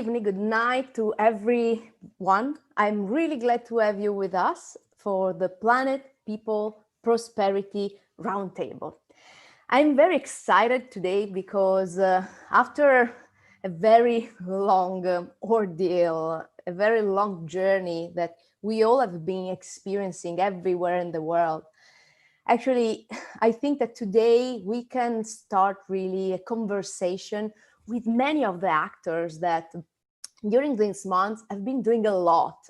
evening, good night to everyone. I'm really glad to have you with us for the Planet, People, Prosperity Roundtable. I'm very excited today because after a very long ordeal, a very long journey that we all have been experiencing everywhere in the world, actually, I think that today we can start really a conversation with many of the actors that during these months have been doing a lot.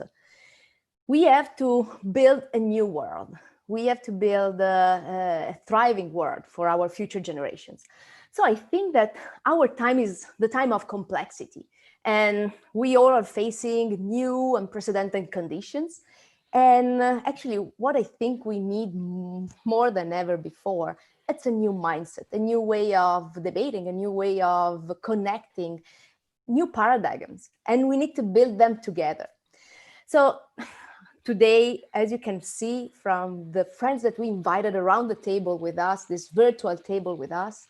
We have to build a new world. We have to build a thriving world for our future generations. So I think that our time is the time of complexity, and we all are facing new unprecedented conditions. And actually, what I think we need more than ever before, it's a new mindset, a new way of debating, a new way of connecting, new paradigms, and we need to build them together. So today, as you can see from the friends that we invited around the table with us, this virtual table with us,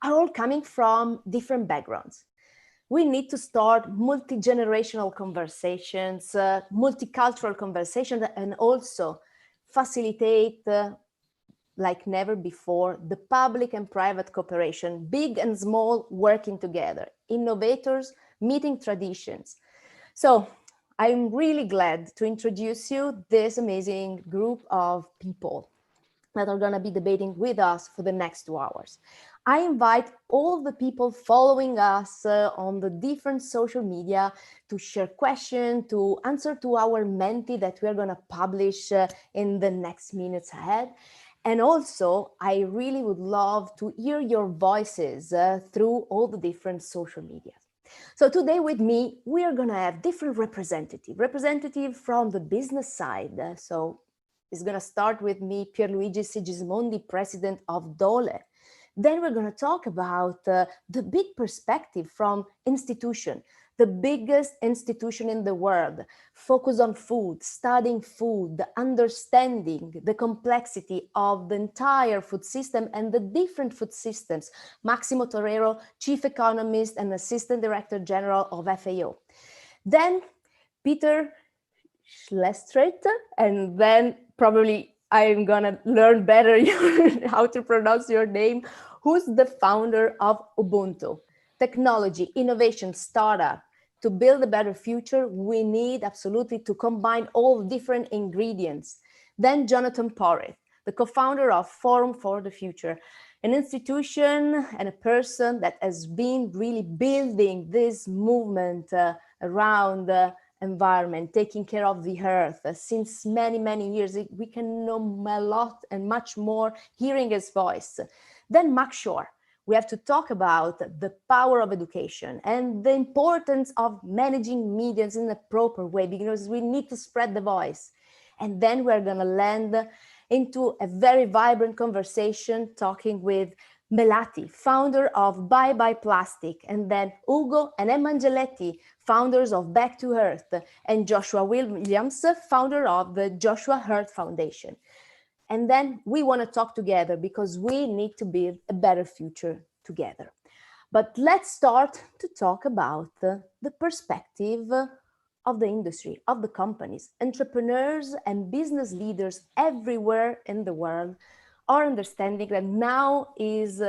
are all coming from different backgrounds. We need to start multi-generational conversations, multicultural conversations, and also facilitate, like never before, the public and private cooperation, big and small working together, innovators meeting traditions. So I'm really glad to introduce you this amazing group of people that are going to be debating with us for the next 2 hours. I invite all the people following us on the different social media to share questions, to answer to our Menti that we're going to publish in the next minutes ahead. And also, I really would love to hear your voices through all the different social media. So today with me, we are going to have different representative from the business side. So it's going to start with me, Pier Luigi Sigismondi, president of Dole. Then we're going to talk about the big perspective from institution, the biggest institution in the world, focus on food, studying food, understanding the complexity of the entire food system and the different food systems. Maximo Torero, chief economist and assistant director general of FAO. Then Peter Schelstraete, and then probably I'm gonna learn better how to pronounce your name, who's the founder of Ubuntu. Technology, innovation, startup. To build a better future, we need absolutely to combine all different ingredients. Then Jonathon Porritt, the co-founder of Forum for the Future, an institution and a person that has been really building this movement around environment, taking care of the earth since many, many years. We can know a lot and much more hearing his voice. Then Max Schorr. We have to talk about the power of education and the importance of managing media in a proper way, because we need to spread the voice. And then we're going to land into a very vibrant conversation talking with Melati, founder of Bye Bye Plastic, and then Ugo and Emma Angeletti, founders of Back to Earth, and Joshua Williams, founder of the Joshua Earth Foundation. And then we want to talk together because we need to build a better future together. But let's start to talk about the perspective of the industry, of the companies. Entrepreneurs and business leaders everywhere in the world are understanding that now is,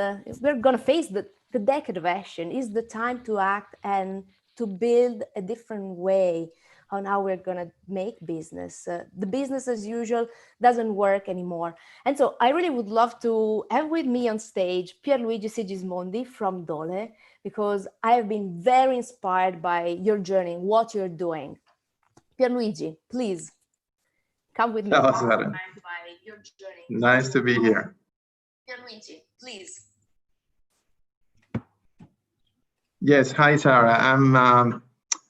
we're going to face the decade of action, is the time to act and to build a different way on how we're going to make business. The business as usual doesn't work anymore. And so I really would love to have with me on stage Pier Luigi Sigismondi from Dole, because I have been very inspired by your journey, what you're doing. Pier Luigi, please come with me. Ciao, Sara. Nice to be here. Pier Luigi, please. Yes, hi, Sara. I'm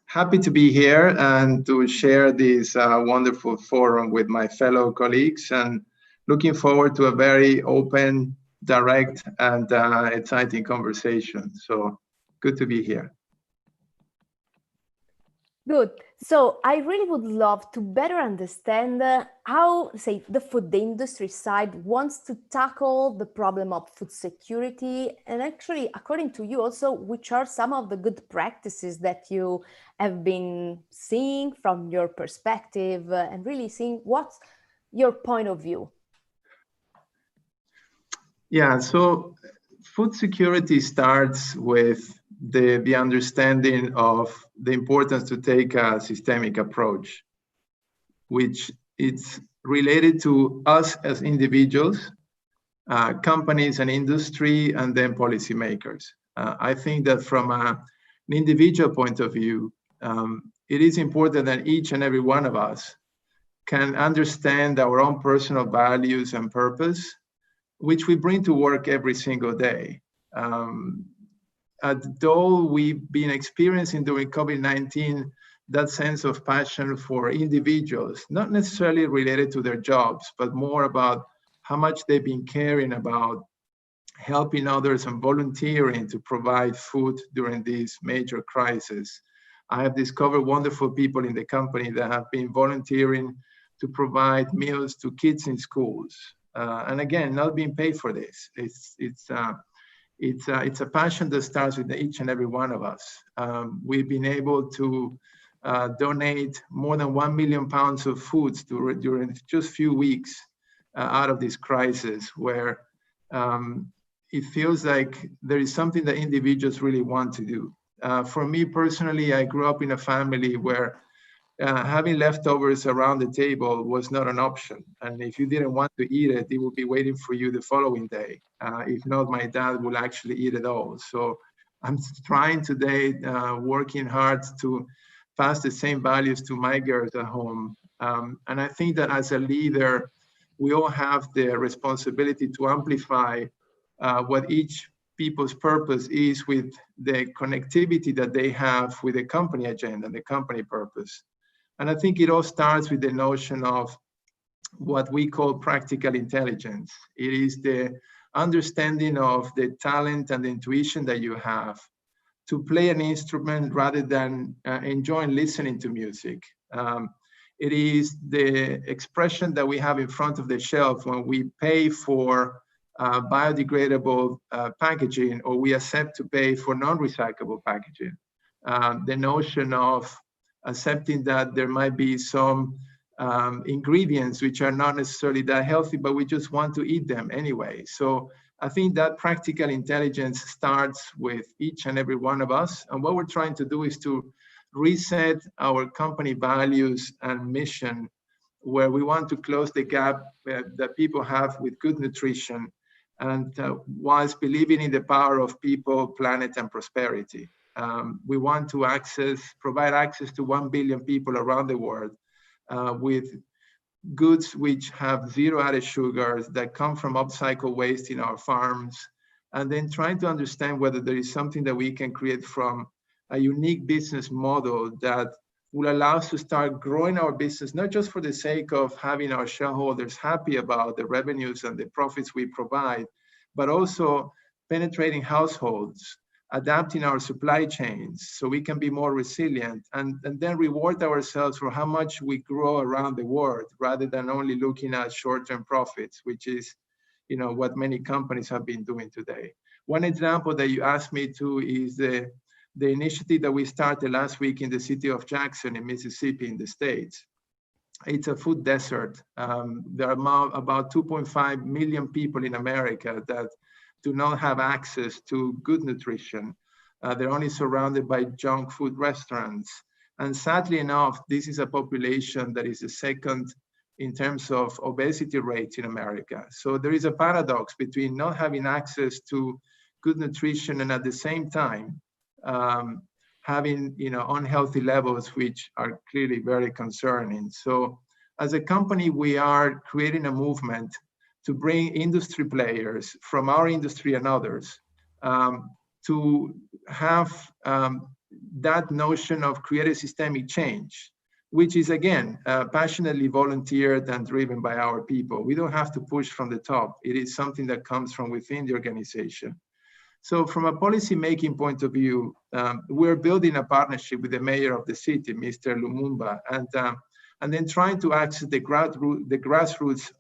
happy to be here and to share this wonderful forum with my fellow colleagues, and looking forward to a very open, direct, and exciting conversation. So good to be here. Good. So I really would love to better understand how, say, the industry side wants to tackle the problem of food security. And actually, according to you also, which are some of the good practices that you have been seeing from your perspective and really seeing what's your point of view? Yeah, so food security starts with the understanding of the importance to take a systemic approach, which it's related to us as individuals, companies and industry, and then policymakers. I think that from an individual point of view, it is important that each and every one of us can understand our own personal values and purpose, which we bring to work every single day. Um, at Dole, we've been experiencing during COVID-19 that sense of passion for individuals, not necessarily related to their jobs, but more about how much they've been caring about helping others and volunteering to provide food during this major crisis. I have discovered wonderful people in the company that have been volunteering to provide meals to kids in schools. And again, not being paid for this. It's a passion that starts with each and every one of us. We've been able to donate more than 1 million pounds of foods during just few weeks out of this crisis, where it feels like there is something that individuals really want to do. For me personally, I grew up in a family where having leftovers around the table was not an option. And if you didn't want to eat it, it would be waiting for you the following day. If not, my dad will actually eat it all. So I'm trying today, working hard to pass the same values to my girls at home. And I think that as a leader, we all have the responsibility to amplify what each people's purpose is with the connectivity that they have with the company agenda and the company purpose. And I think it all starts with the notion of what we call practical intelligence. It is the understanding of the talent and the intuition that you have to play an instrument rather than enjoying listening to music. It is the expression that we have in front of the shelf when we pay for biodegradable packaging, or we accept to pay for non-recyclable packaging. The notion of accepting that there might be some ingredients which are not necessarily that healthy, but we just want to eat them anyway. So I think that practical intelligence starts with each and every one of us. And what we're trying to do is to reset our company values and mission, where we want to close the gap that people have with good nutrition, and whilst believing in the power of people, planet, and prosperity. We want to provide access to 1 billion people around the world with goods which have zero added sugars that come from upcycled waste in our farms, and then trying to understand whether there is something that we can create from a unique business model that will allow us to start growing our business, not just for the sake of having our shareholders happy about the revenues and the profits we provide, but also penetrating households, adapting our supply chains so we can be more resilient, and then reward ourselves for how much we grow around the world, rather than only looking at short-term profits, which is, what many companies have been doing today. One example that you asked me to is the initiative that we started last week in the city of Jackson in Mississippi in the States. It's a food desert. There are about 2.5 million people in America that do not have access to good nutrition. They're only surrounded by junk food restaurants. And sadly enough, this is a population that is the second in terms of obesity rates in America. So there is a paradox between not having access to good nutrition and at the same time having unhealthy levels, which are clearly very concerning. So as a company, we are creating a movement to bring industry players from our industry and others to have that notion of creating systemic change, which is, again, passionately volunteered and driven by our people. We don't have to push from the top. It is something that comes from within the organization. So from a policy making point of view, we're building a partnership with the mayor of the city, Mr. Lumumba, and then trying to access the grassroots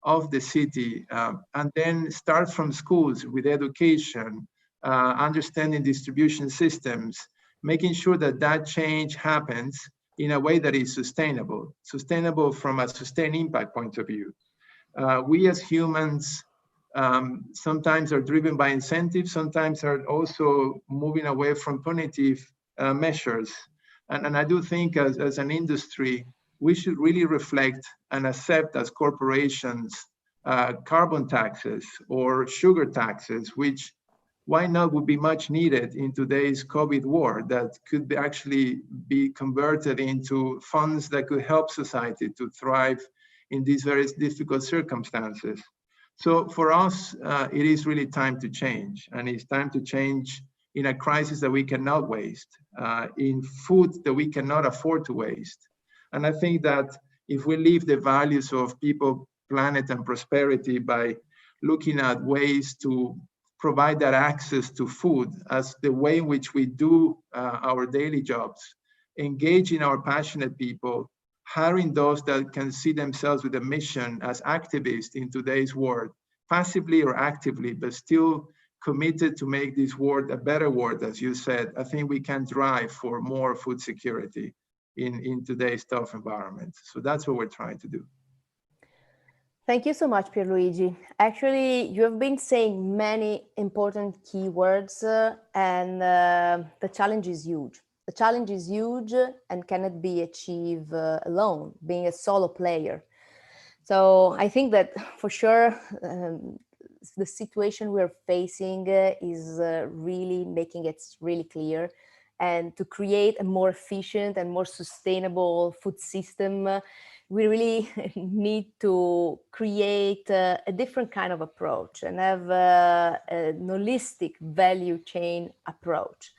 of the city, and then start from schools with education, understanding distribution systems, making sure that that change happens in a way that is sustainable from a sustained impact point of view. We as humans sometimes are driven by incentives, sometimes are also moving away from punitive measures. And I do think as an industry, we should really reflect and accept as corporations carbon taxes or sugar taxes, which why not would be much needed in today's COVID war, that could actually be converted into funds that could help society to thrive in these very difficult circumstances. So for us, it is really time to change, and it's time to change in a crisis that we cannot waste, in food that we cannot afford to waste. And I think that if we live the values of people, planet, and prosperity by looking at ways to provide that access to food as the way in which we do our daily jobs, engaging our passionate people, hiring those that can see themselves with a mission as activists in today's world, passively or actively, but still committed to make this world a better world, as you said, I think we can drive for more food security in today's tough environment. So that's what we're trying to do. Thank you so much, Pierluigi. Actually, you have been saying many important keywords, and the challenge is huge. The challenge is huge and cannot be achieved alone, being a solo player. So I think that for sure, the situation we're facing is really making it really clear. And to create a more efficient and more sustainable food system, we really need to create a different kind of approach and have an holistic value chain approach.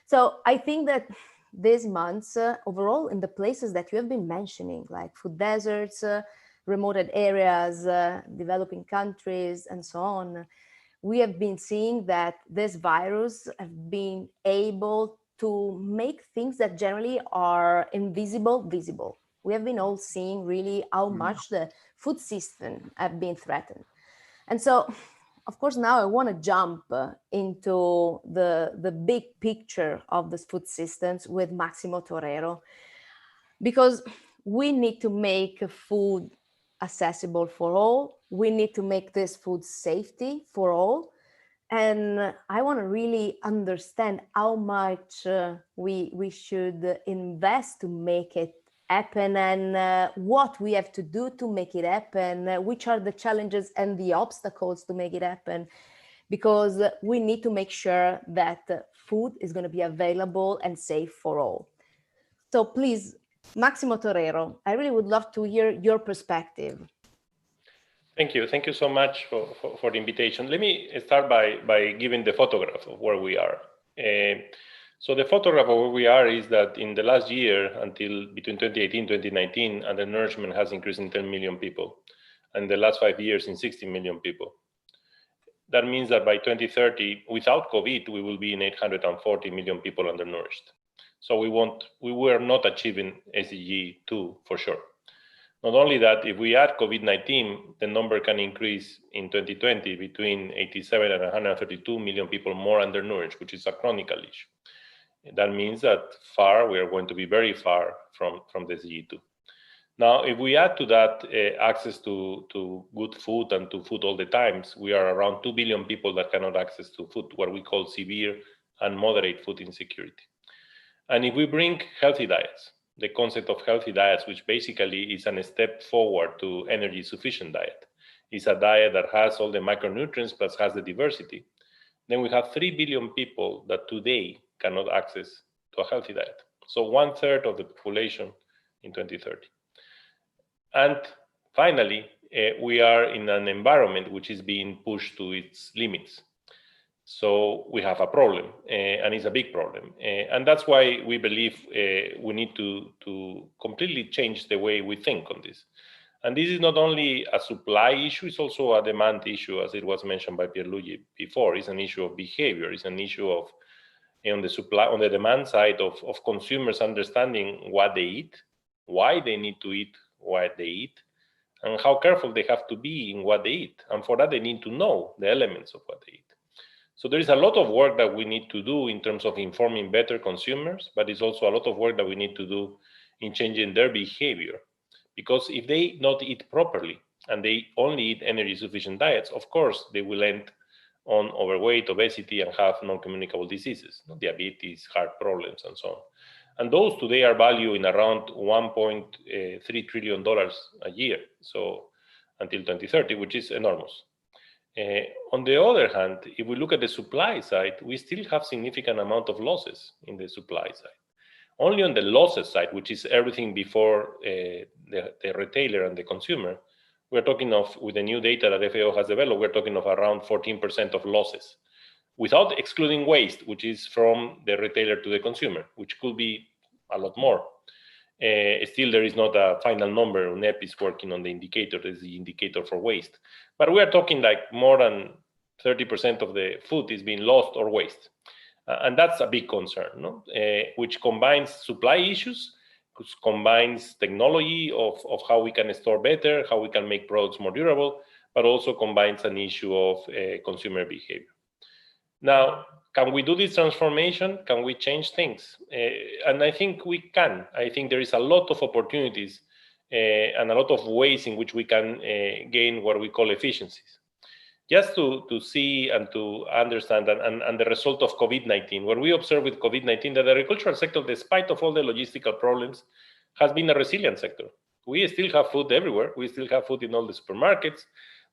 So I think that these months, overall, in the places that you have been mentioning, like food deserts, remote areas, developing countries, and so on, we have been seeing that this virus have been able to make things that generally are invisible, visible. We have been all seeing really how much the food system have been threatened. And so, of course, now I want to jump into the big picture of the food systems with Maximo Torero, because we need to make food accessible for all. We need to make this food safety for all. And I want to really understand how much we should invest to make it happen, and what we have to do to make it happen, which are the challenges and the obstacles to make it happen, because we need to make sure that food is going to be available and safe for all. So please, Maximo Torero, I really would love to hear your perspective. Thank you. Thank you so much for the invitation. Let me start by giving the photograph of where we are. So the photograph of where we are is that in the last year, until between 2018 and 2019, undernourishment has increased in 10 million people, and the last 5 years in 60 million people. That means that by 2030, without COVID, we will be in 840 million people undernourished. So we were not achieving SDG 2 for sure. Not only that, if we add COVID-19, the number can increase in 2020 between 87 and 132 million people more undernourished, which is a chronic issue. That means that we are going to be very far from the SDG 2. Now, if we add to that access to good food and to food all the times, we are around 2 billion people that cannot access to food, what we call severe and moderate food insecurity. And if we bring healthy diets, the concept of healthy diets, which basically is a step forward to energy sufficient diet, is a diet that has all the micronutrients plus has the diversity, then we have 3 billion people that today cannot access to a healthy diet. So 1/3 of the population in 2030. And finally, we are in an environment which is being pushed to its limits. So we have a problem, and it's a big problem. And that's why we believe we need to completely change the way we think on this. And this is not only a supply issue, it's also a demand issue, as it was mentioned by Luigi before. It's an issue of behavior. It's an issue of, on the supply, on the demand side of consumers understanding what they eat, why they need to eat what they eat, and how careful they have to be in what they eat. And for that, they need to know the elements of what they eat. So there is a lot of work that we need to do in terms of informing better consumers, but it's also a lot of work that we need to do in changing their behavior. Because if they not eat properly and they only eat energy sufficient diets, of course, they will end on overweight, obesity, and have non-communicable diseases, diabetes, heart problems, and so on. And those today are valued in around $1.3 trillion a year, so until 2030, which is enormous. On the other hand, if we look at the supply side, we still have significant amount of losses in the supply side. Only on the losses side, which is everything before the retailer and the consumer, we're talking of, with the new data that FAO has developed, we're talking of around 14% of losses, without excluding waste, which is from the retailer to the consumer, which could be a lot more. Still, there is not a final number. UNEP is working on the indicator, is the indicator for waste. But we are talking like more than 30% of the food is being lost or waste. And that's a big concern, no? Which combines supply issues, which combines technology of how we can store better, how we can make products more durable, but also combines an issue of consumer behavior. Now, can we do this transformation? Can we change things? And I think we can. I think there is a lot of opportunities and a lot of ways in which we can gain what we call efficiencies. Just to see and to understand and the result of COVID-19, what we observe with COVID-19, that the agricultural sector, despite of all the logistical problems, has been a resilient sector. We still have food everywhere. We still have food in all the supermarkets,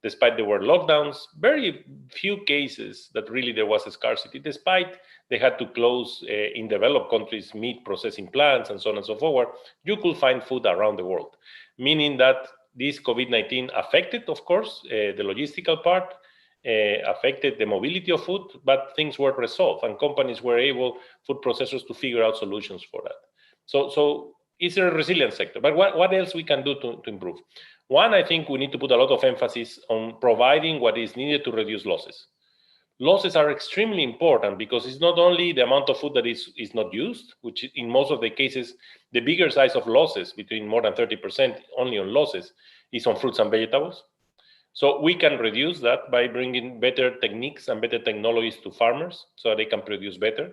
despite there were lockdowns. Very few cases that really there was a scarcity, despite they had to close in developed countries meat processing plants and so on and so forth. You could find food around the world, meaning that this COVID-19 affected, of course, the logistical part, affected the mobility of food, but things were resolved and companies were able, food processors, to figure out solutions for that. So it's a resilient sector. But what else we can do to improve? One, I think we need to put a lot of emphasis on providing what is needed to reduce losses. Losses are extremely important because it's not only the amount of food that is not used, which in most of the cases, the bigger size of losses, between more than 30% only on losses, is on fruits and vegetables. So we can reduce that by bringing better techniques and better technologies to farmers so that they can produce better.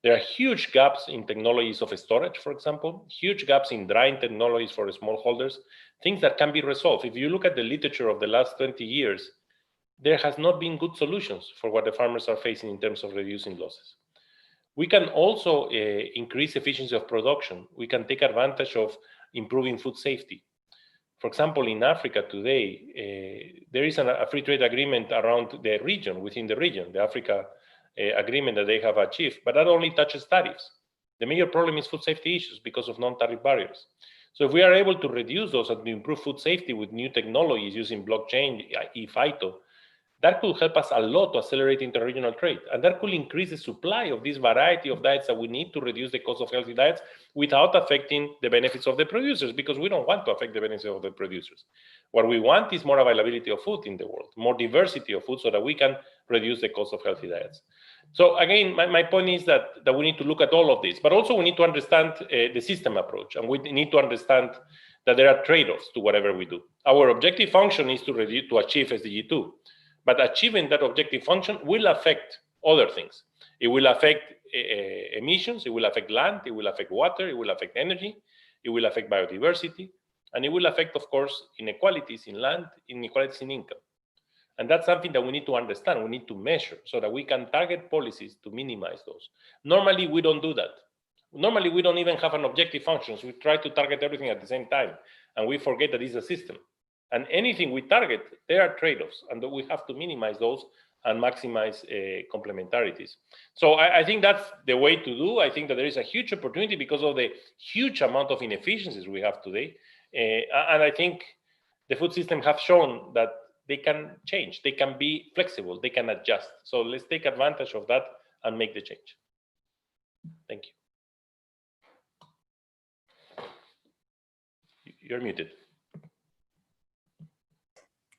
There are huge gaps in technologies of storage, for example, huge gaps in drying technologies for smallholders, things that can be resolved. If you look at the literature of the last 20 years, there has not been good solutions for what the farmers are facing in terms of reducing losses. We can also increase efficiency of production. We can take advantage of improving food safety. For example, in Africa today, there is a free trade agreement around the region, within the region, the Africa agreement that they have achieved, but that only touches tariffs. The major problem is food safety issues because of non-tariff barriers. So if we are able to reduce those and to improve food safety with new technologies using blockchain, e-phyto, that could help us a lot to accelerate interregional trade. And that could increase the supply of this variety of diets that we need to reduce the cost of healthy diets without affecting the benefits of the producers, because we don't want to affect the benefits of the producers. What we want is more availability of food in the world, more diversity of food so that we can reduce the cost of healthy diets. So again, my point is that we need to look at all of this, but also we need to understand the system approach, and we need to understand that there are trade-offs to whatever we do. Our objective function is to achieve SDG 2. But achieving that objective function will affect other things. It will affect emissions, it will affect land, it will affect water, it will affect energy, it will affect biodiversity, and it will affect, of course, inequalities in land, inequalities in income. And that's something that we need to understand, we need to measure so that we can target policies to minimize those. Normally, we don't do that. Normally, we don't even have an objective function. So we try to target everything at the same time, and we forget that it's a system. And anything we target, there are trade-offs, and we have to minimize those and maximize complementarities. So I think that's the way to do. I think that there is a huge opportunity because of the huge amount of inefficiencies we have today. And I think the food system have shown that they can change, they can be flexible, they can adjust. So let's take advantage of that and make the change. Thank you. You're muted.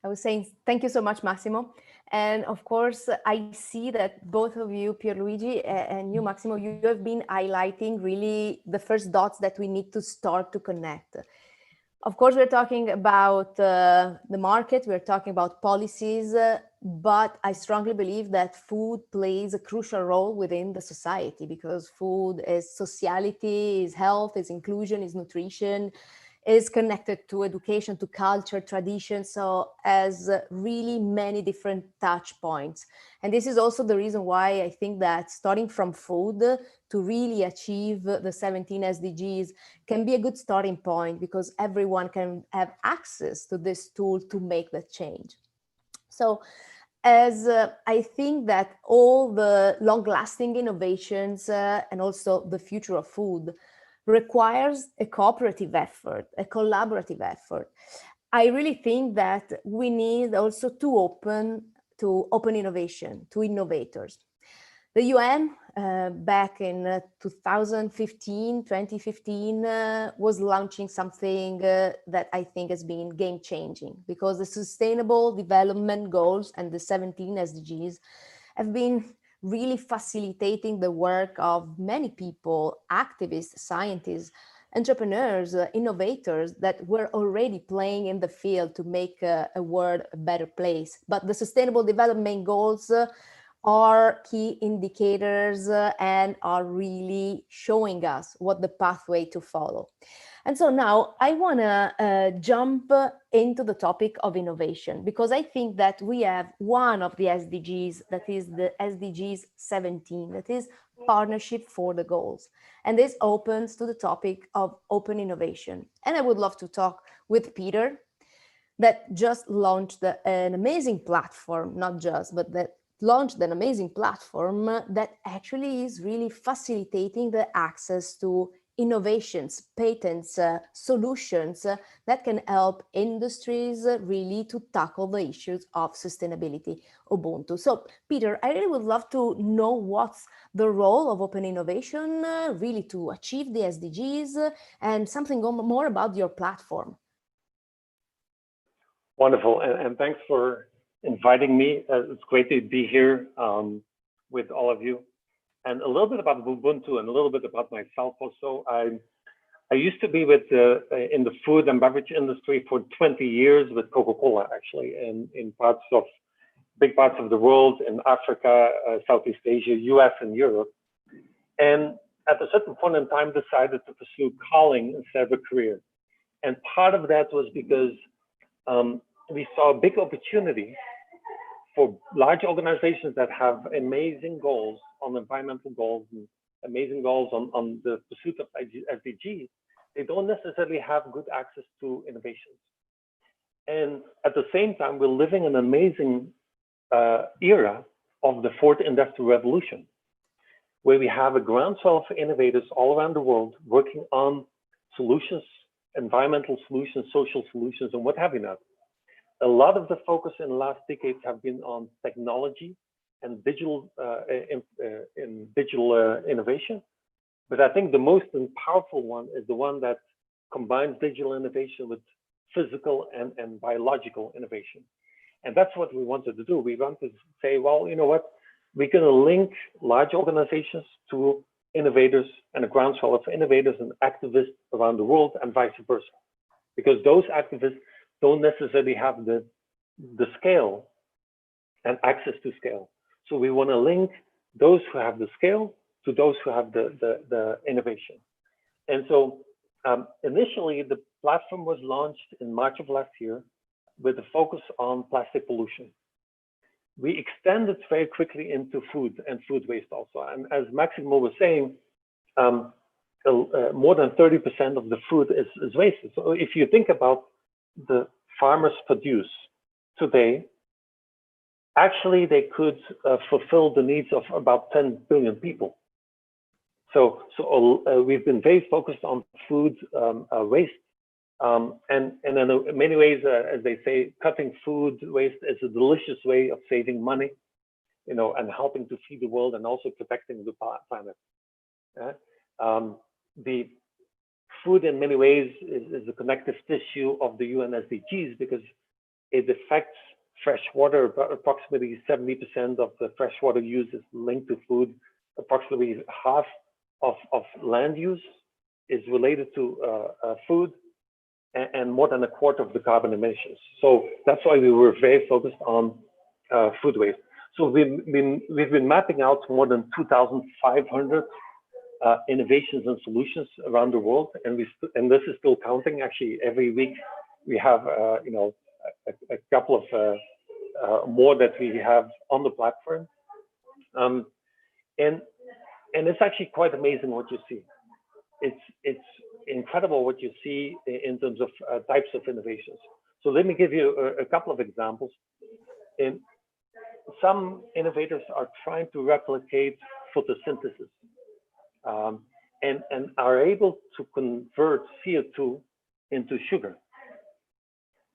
I was saying thank you so much, Maximo. And of course, I see that both of you, Pierluigi and you, Maximo, you have been highlighting really the first dots that we need to start to connect. Of course, we're talking about the market, we're talking about policies, but I strongly believe that food plays a crucial role within the society, because food is sociality, is health, is inclusion, is nutrition, is connected to education, to culture, tradition, so as really many different touch points. And this is also the reason why I think that starting from food to really achieve the 17 SDGs can be a good starting point, because everyone can have access to this tool to make that change. So as I think that all the long-lasting innovations and also the future of food requires a cooperative effort, a collaborative effort. I really think that we need also to open innovation to innovators. The UN back in 2015, was launching something that I think has been game-changing, because the Sustainable Development Goals and the 17 SDGs have been really facilitating the work of many people, activists, scientists, entrepreneurs, innovators that were already playing in the field to make a world a better place. But the Sustainable Development Goals are key indicators and are really showing us what the pathway to follow. And so now I want to jump into the topic of innovation, because I think that we have one of the SDGs, that is the SDGs 17, that is Partnership for the Goals. And this opens to the topic of open innovation. And I would love to talk with Peter, that just launched an amazing platform, not just, but that launched an amazing platform that actually is really facilitating the access to innovations, patents, solutions that can help industries really to tackle the issues of sustainability, Ubuntu. So, Peter, I really would love to know what's the role of open innovation really to achieve the SDGs, and something more about your platform. Wonderful, and thanks for inviting me. It's great to be here with all of you. And a little bit about Ubuntu and a little bit about myself also. I used to be with in the food and beverage industry for 20 years with Coca-Cola, actually, in big parts of the world, in Africa, Southeast Asia, US, and Europe. And at a certain point in time, decided to pursue calling instead of a career. And part of that was because we saw a big opportunity for large organizations that have amazing goals on environmental goals and amazing goals on the pursuit of SDGs. They don't necessarily have good access to innovations. And at the same time, we're living in an amazing era of the fourth industrial revolution, where we have a groundswell of innovators all around the world working on solutions, environmental solutions, social solutions, and what have you not. A lot of the focus in the last decades have been on technology and digital innovation. But I think the most powerful one is the one that combines digital innovation with physical and biological innovation. And that's what we wanted to do. We wanted to say, well, you know what? We're going to link large organizations to innovators and a groundswell of innovators and activists around the world, and vice versa. Because those activists don't necessarily have the scale and access to scale. So we want to link those who have the scale to those who have the innovation. And so initially, the platform was launched in March of last year with a focus on plastic pollution. We extended very quickly into food and food waste also. And as Maximo was saying, more than 30% of the food is wasted. So if you think about the farmers produce today, actually they could fulfill the needs of about 10 billion people. So we've been very focused on food waste. And in many ways, as they say, cutting food waste is a delicious way of saving money, you know, and helping to feed the world and also protecting the planet. The food in many ways is a connective tissue of the UN SDGs, because It affects fresh water. Approximately 70% of the fresh water use is linked to food. Approximately half of land use is related to food, and more than a quarter of the carbon emissions. So that's why we were very focused on food waste. So we've been mapping out more than 2,500 innovations and solutions around the world, and this is still counting. Actually, every week we have a couple of more that we have on the platform, and it's actually quite amazing what you see. It's incredible what you see in terms of types of innovations. So let me give you a couple of examples. Some innovators are trying to replicate photosynthesis and are able to convert CO2 into sugar.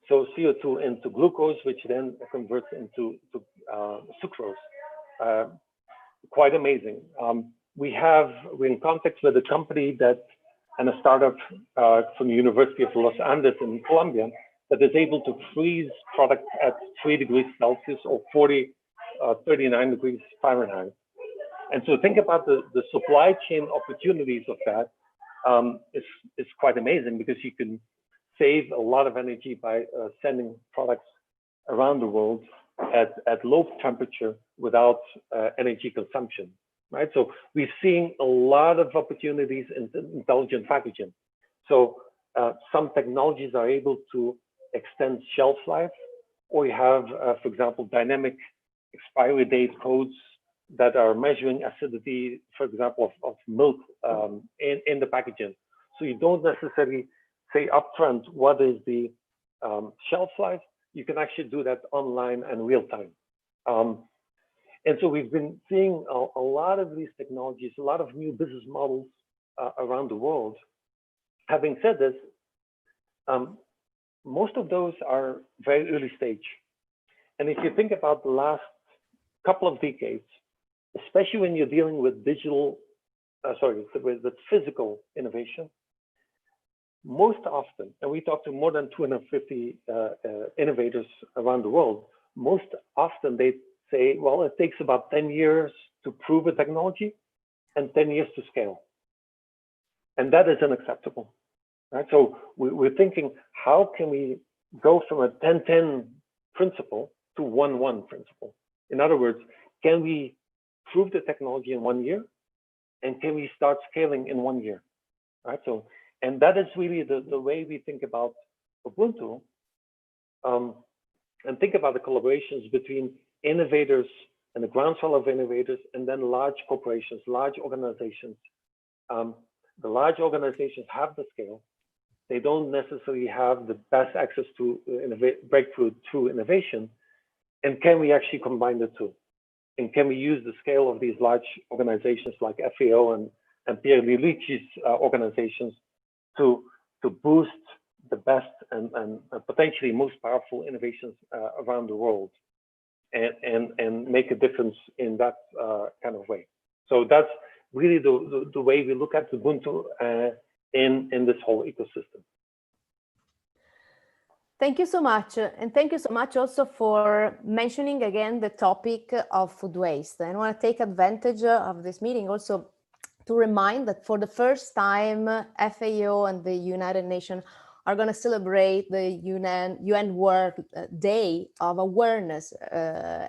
So CO2 into glucose, which then converts into sucrose. Quite amazing. We're in contact with a company and a startup from the University of Los Andes in Colombia that is able to freeze products at 3 degrees Celsius or 39 degrees Fahrenheit. And so think about the supply chain opportunities of that. It's quite amazing because you can save a lot of energy by sending products around the world at low temperature without energy consumption, right? So we're seeing a lot of opportunities in intelligent packaging. So some technologies are able to extend shelf life, or you have, for example, dynamic expiry date codes that are measuring acidity, for example, of milk in the packaging. So you don't necessarily say upfront what is the shelf life. You can actually do that online and real time. And so we've been seeing a lot of these technologies, a lot of new business models around the world. Having said this, most of those are very early stage. And if you think about the last couple of decades, especially when you're dealing with with physical innovation, most often, and we talk to more than 250 innovators around the world, most often they say, well, it takes about 10 years to prove a technology and 10 years to scale. And that is unacceptable, right? So we're thinking, how can we go from a 10-10 principle to 1-1 principle? In other words, can we prove the technology in 1 year? And can we start scaling in 1 year, right? So, and that is really the way we think about Ubuntu, and think about the collaborations between innovators and the groundswell of innovators, and then large corporations, large organizations. The large organizations have the scale. They don't necessarily have the best access to breakthrough through innovation. And can we actually combine the two? And can we use the scale of these large organizations like FAO and Pier Luigi's organizations to boost the best and potentially most powerful innovations around the world, and make a difference in that kind of way? So that's really the way we look at Ubuntu in this whole ecosystem. Thank you so much. And thank you so much also for mentioning again the topic of food waste. And I want to take advantage of this meeting also to remind that for the first time, FAO and the United Nations are going to celebrate the UN World Day of Awareness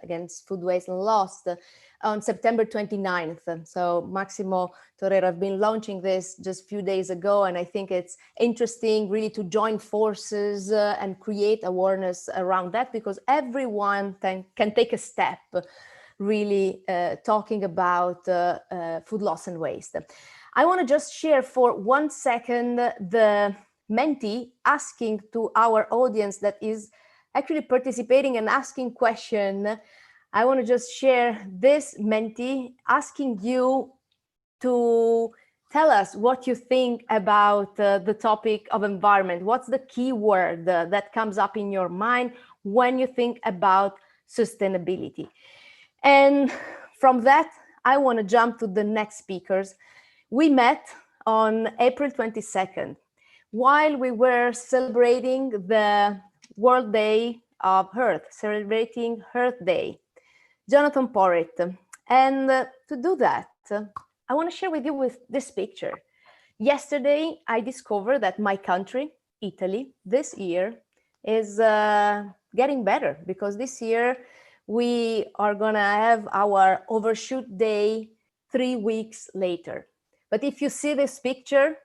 against food waste and loss on September 29th. So Maximo, Torero have been launching this just a few days ago, and I think it's interesting really to join forces and create awareness around that, because everyone can take a step really talking about food loss and waste. I want to just share for 1 second the Menti asking to our audience that is actually participating and asking question. I want to just share this Menti asking you to tell us what you think about the topic of environment. What's the key word that comes up in your mind when you think about sustainability? And from that, I want to jump to the next speakers. We met on April 22nd. While we were celebrating the World Day of Earth, celebrating Earth Day, Jonathon Porritt. And to do that, I want to share with you with this picture. Yesterday, I discovered that my country, Italy, this year is getting better, because this year we are gonna have our overshoot day 3 weeks later. But if you see this picture,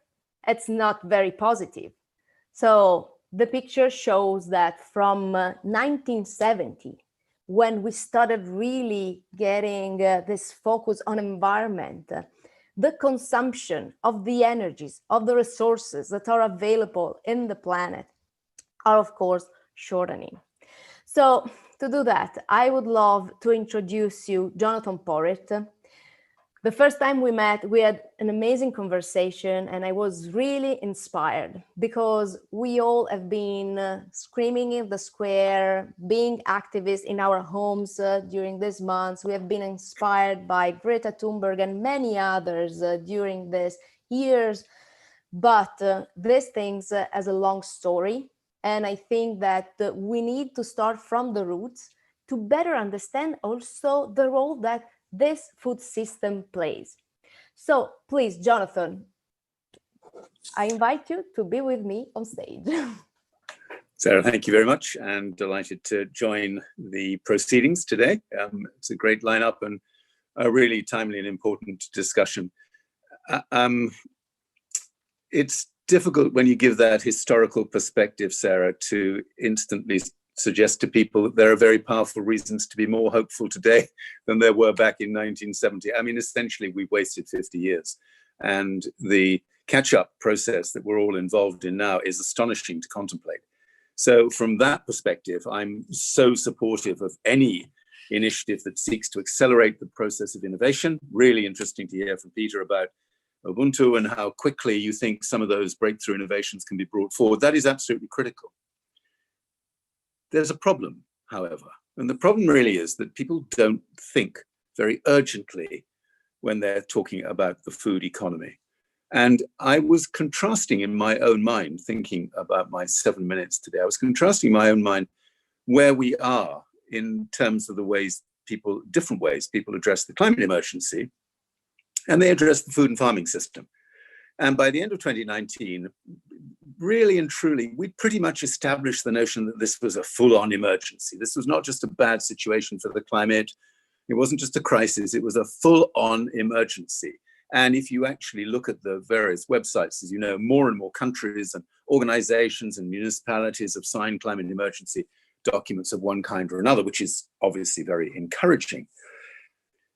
it's not very positive. So the picture shows that from 1970, when we started really getting this focus on environment, the consumption of the energies, of the resources that are available in the planet are, of course, shortening. So to do that, I would love to introduce you Jonathon Porritt. The first time we met, we had an amazing conversation, and I was really inspired because we all have been screaming in the square, being activists in our homes during these months. We have been inspired by Greta Thunberg and many others during these years. But these things has a long story. And I think that we need to start from the roots to better understand also the role that this food system plays. So please, Jonathon, I invite you to be with me on stage. Sarah, thank you very much, and delighted to join the proceedings today. It's a great lineup and a really timely and important discussion. It's difficult when you give that historical perspective, Sarah, to instantly suggest to people that there are very powerful reasons to be more hopeful today than there were back in 1970. I mean, essentially, we've wasted 50 years. And the catch-up process that we're all involved in now is astonishing to contemplate. So from that perspective, I'm so supportive of any initiative that seeks to accelerate the process of innovation. Really interesting to hear from Peter about Ubuntu and how quickly you think some of those breakthrough innovations can be brought forward. That is absolutely critical. There's a problem, however, and the problem really is that people don't think very urgently when they're talking about the food economy. And I was contrasting in my own mind, thinking about my 7 minutes today, I was contrasting in my own mind where we are in terms of the ways people, different ways people address the climate emergency, and they address the food and farming system. And by the end of 2019, really and truly, we pretty much established the notion that this was a full-on emergency. This was not just a bad situation for the climate. It wasn't just a crisis. It was a full-on emergency. And if you actually look at the various websites, as you know, more and more countries and organizations and municipalities have signed climate emergency documents of one kind or another, which is obviously very encouraging.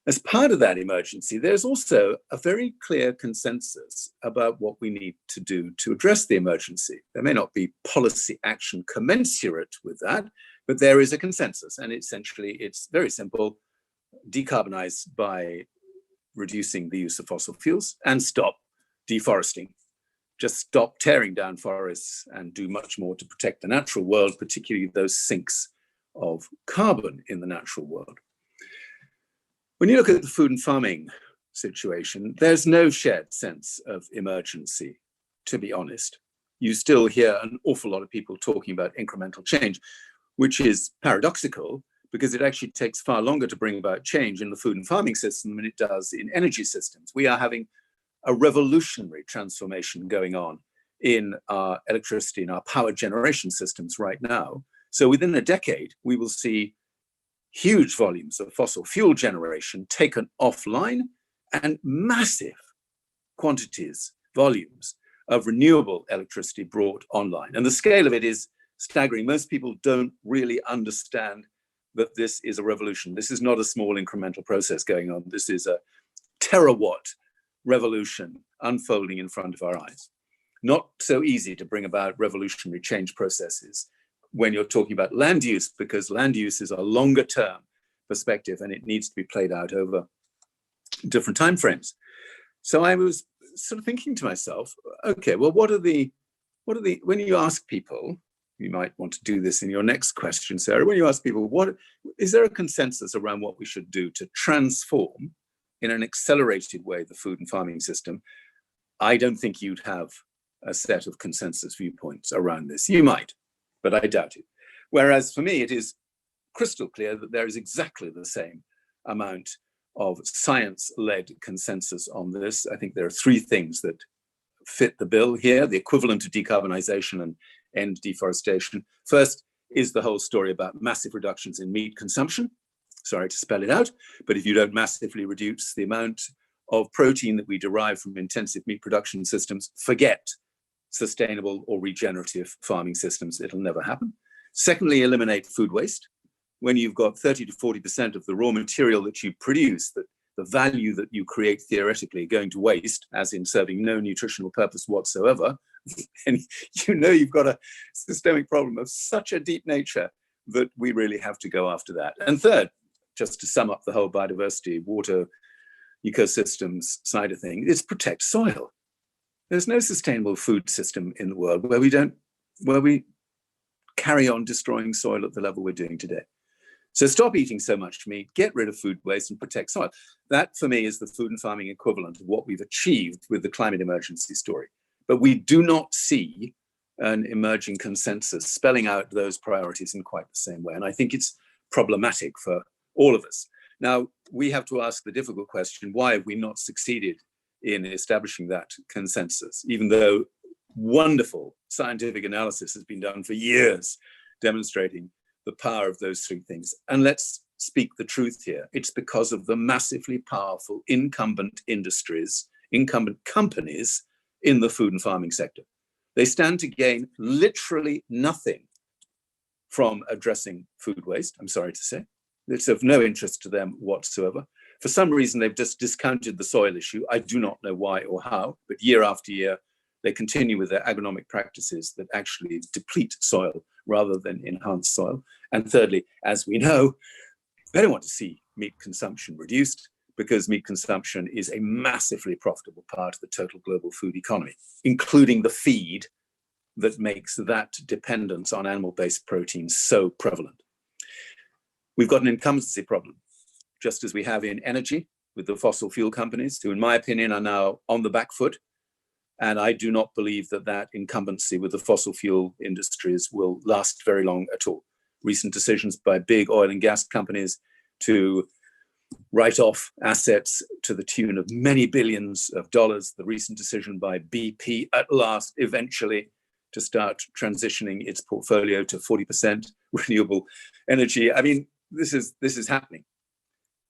As part of that emergency, there's also a very clear consensus about what we need to do to address the emergency. There may not be policy action commensurate with that, but there is a consensus. And essentially, it's very simple: decarbonize by reducing the use of fossil fuels and stop deforesting. Just stop tearing down forests and do much more to protect the natural world, particularly those sinks of carbon in the natural world. When you look at the food and farming situation, there's no shared sense of emergency, to be honest. You still hear an awful lot of people talking about incremental change, which is paradoxical because it actually takes far longer to bring about change in the food and farming system than it does in energy systems. We are having a revolutionary transformation going on in our electricity and our power generation systems right now. So within a decade, we will see huge volumes of fossil fuel generation taken offline and massive quantities, volumes of renewable electricity brought online. And the scale of it is staggering. Most people don't really understand that this is a revolution. This is not a small incremental process going on. This is a terawatt revolution unfolding in front of our eyes. Not so easy to bring about revolutionary change processes when you're talking about land use, because land use is a longer term perspective and it needs to be played out over different timeframes. So I was sort of thinking to myself, okay, well, what are the, when you ask people, you might want to do this in your next question, Sarah, when you ask people, what is there a consensus around what we should do to transform in an accelerated way the food and farming system? I don't think you'd have a set of consensus viewpoints around this. You might, but I doubt it. Whereas for me, it is crystal clear that there is exactly the same amount of science-led consensus on this. I think there are three things that fit the bill here, the equivalent of decarbonization and end deforestation. First is the whole story about massive reductions in meat consumption. Sorry to spell it out, but if you don't massively reduce the amount of protein that we derive from intensive meat production systems, forget sustainable or regenerative farming systems. It'll never happen. Secondly, eliminate food waste. When you've got 30 to 40% of the raw material that you produce, that the value that you create theoretically going to waste, as in serving no nutritional purpose whatsoever, and you know you've got a systemic problem of such a deep nature that we really have to go after that. And third, just to sum up the whole biodiversity, water, ecosystems side of things, is protect soil. There's no sustainable food system in the world where we carry on destroying soil at the level we're doing today. So stop eating so much meat, get rid of food waste and protect soil. That for me is the food and farming equivalent of what we've achieved with the climate emergency story. But we do not see an emerging consensus spelling out those priorities in quite the same way. And I think it's problematic for all of us. Now, we have to ask the difficult question, why have we not succeeded in establishing that consensus, even though wonderful scientific analysis has been done for years demonstrating the power of those three things? And let's speak the truth here. It's because of the massively powerful incumbent industries, incumbent companies in the food and farming sector. They stand to gain literally nothing from addressing food waste, I'm sorry to say. It's of no interest to them whatsoever. For some reason, they've just discounted the soil issue. I do not know why or how, but year after year, they continue with their agronomic practices that actually deplete soil rather than enhance soil. And thirdly, as we know, they don't want to see meat consumption reduced, because meat consumption is a massively profitable part of the total global food economy, including the feed that makes that dependence on animal-based protein so prevalent. We've got an incumbency problem, just as we have in energy with the fossil fuel companies, who in my opinion are now on the back foot. And I do not believe that that incumbency with the fossil fuel industries will last very long at all. Recent decisions by big oil and gas companies to write off assets to the tune of many billions of dollars. The recent decision by BP at last, eventually, to start transitioning its portfolio to 40% renewable energy. I mean, this is happening.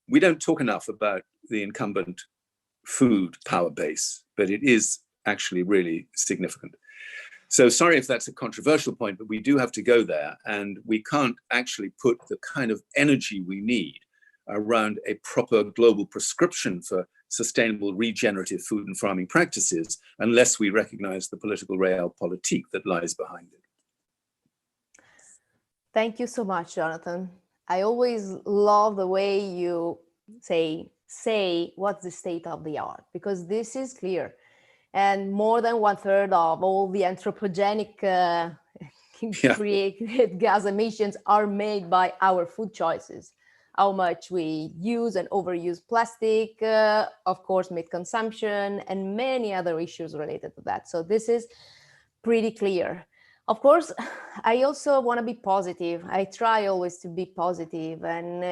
We don't talk enough about the incumbent food power base, but it is actually really significant. So sorry if that's a controversial point, but we do have to go there, and we can't actually put the kind of energy we need around a proper global prescription for sustainable regenerative food and farming practices unless we recognize the political realpolitik that lies behind it. Thank you so much, Jonathon. I always love the way you say what's the state of the art, because this is clear. And more than 1/3 of all the anthropogenic created gas emissions are made by our food choices. How much we use and overuse plastic, of course, meat consumption, and many other issues related to that. So this is pretty clear. Of course, I also want to be positive. I try always to be positive. And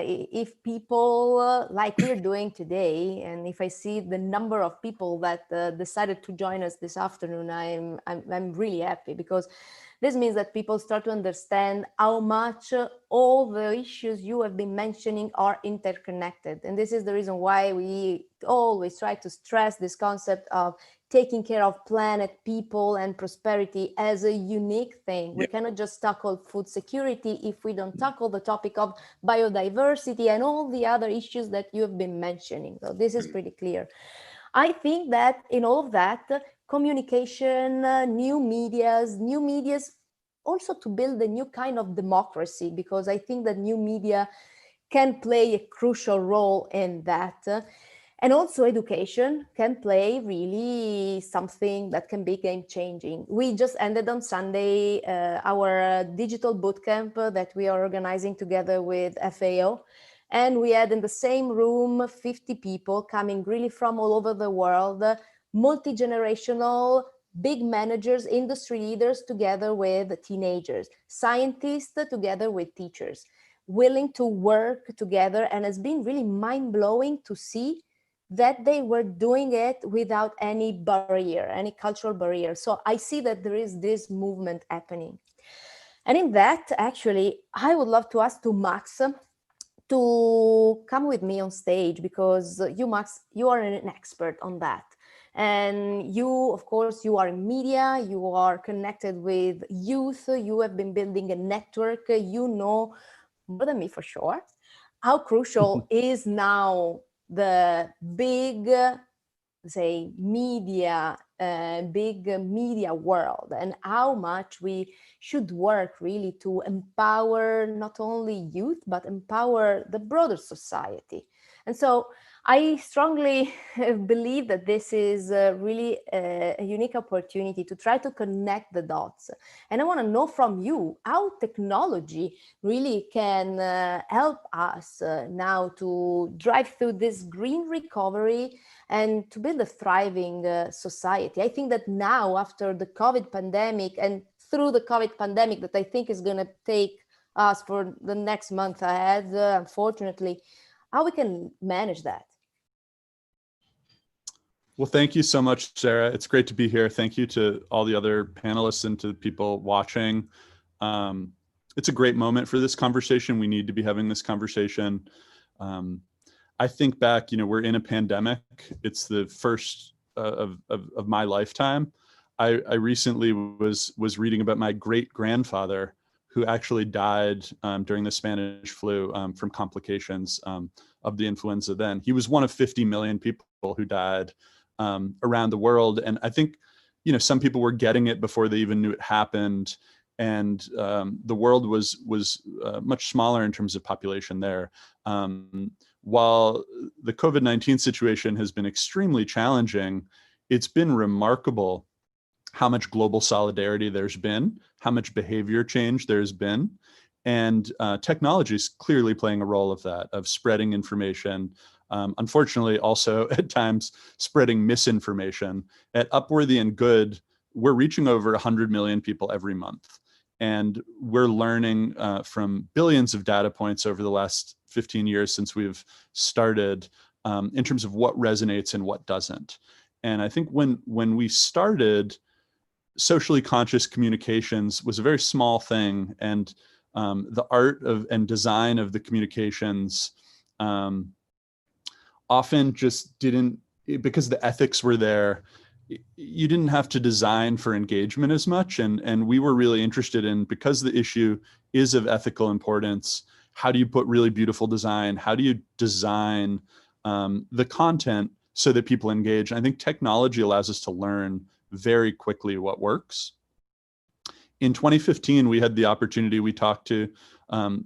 if people like we're doing today, and if I see the number of people that decided to join us this afternoon, I'm really happy, because this means that people start to understand how much all the issues you have been mentioning are interconnected. And this is the reason why we always try to stress this concept of taking care of planet, people, and prosperity as a unique thing. We cannot just tackle food security if we don't tackle the topic of biodiversity and all the other issues that you have been mentioning. So this is pretty clear. I think that in all of that, communication, new medias also to build a new kind of democracy, because I think that new media can play a crucial role in that. And also education can play really something that can be game-changing. We just ended on Sunday our digital bootcamp that we are organizing together with FAO. And we had in the same room 50 people coming really from all over the world, multi-generational, big managers, industry leaders together with teenagers, scientists together with teachers, willing to work together. And it's been really mind-blowing to see that they were doing it without any barrier, any cultural barrier. So I see that there is this movement happening. And in that, actually, I would love to ask to Max to come with me on stage, because you, Max, you are an expert on that. And you, of course, you are in media, you are connected with youth, you have been building a network, you know more than me for sure, how crucial is now the big, say, big media world, and how much we should work really to empower not only youth, but empower the broader society. And so I strongly believe that this is really a unique opportunity to try to connect the dots. And I want to know from you how technology really can help us now to drive through this green recovery and to build a thriving society. I think that now, after the COVID pandemic and through the COVID pandemic, that I think is going to take us for the next month ahead, unfortunately, how we can manage that. Well, thank you so much, Sara. It's great to be here. Thank you to all the other panelists and to the people watching. It's a great moment for this conversation. We need to be having this conversation. I think back, we're in a pandemic. It's the first of my lifetime. I recently was reading about my great-grandfather who actually died during the Spanish flu from complications of the influenza then. He was one of 50 million people who died around the world. And I think, some people were getting it before they even knew it happened. And the world was much smaller in terms of population there. While the COVID-19 situation has been extremely challenging, it's been remarkable how much global solidarity there's been, how much behavior change there's been. And technology is clearly playing a role of that, of spreading information. Unfortunately, also at times spreading misinformation. At Upworthy and Good, we're reaching over 100 million people every month. And we're learning from billions of data points over the last 15 years since we've started in terms of what resonates and what doesn't. And I think when we started, socially conscious communications was a very small thing. And the art of and design of the communications often just didn't, because the ethics were there, you didn't have to design for engagement as much. And we were really interested in, because the issue is of ethical importance, how do you put really beautiful design? How do you design the content so that people engage? And I think technology allows us to learn very quickly what works. In 2015, we had the opportunity, we talked to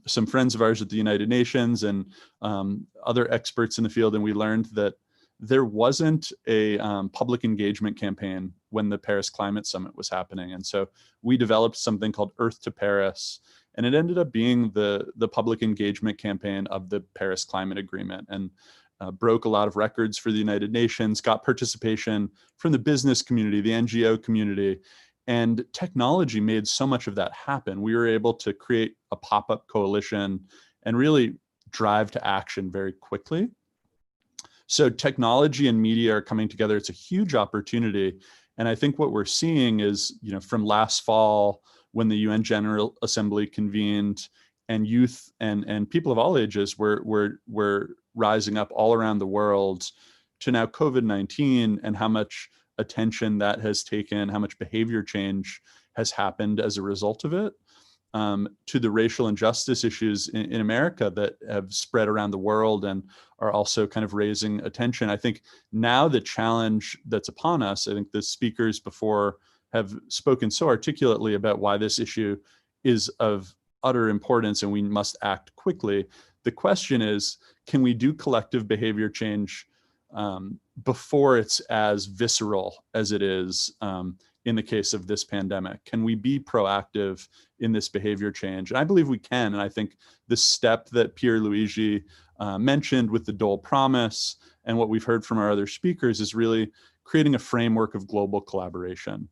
some friends of ours at the United Nations and other experts in the field, and we learned that there wasn't a public engagement campaign when the Paris Climate Summit was happening. And so we developed something called Earth to Paris, and it ended up being the public engagement campaign of the Paris Climate Agreement, and broke a lot of records for the United Nations, got participation from the business community, the NGO community, and technology made so much of that happen. We were able to create a pop-up coalition and really drive to action very quickly. So technology and media are coming together. It's a huge opportunity. And I think what we're seeing is, from last fall, when the UN General Assembly convened, and youth and people of all ages were rising up all around the world, to now COVID-19 and how much attention that has taken, how much behavior change has happened as a result of it, to the racial injustice issues in America that have spread around the world and are also kind of raising attention. I think now the challenge that's upon us, I think the speakers before have spoken so articulately about why this issue is of utter importance and we must act quickly. The question is, can we do collective behavior change before it's as visceral as it is in the case of this pandemic? Can we be proactive in this behavior change? And I believe we can. And I think the step that Pier Luigi mentioned with the Dole promise and what we've heard from our other speakers is really creating a framework of global collaboration.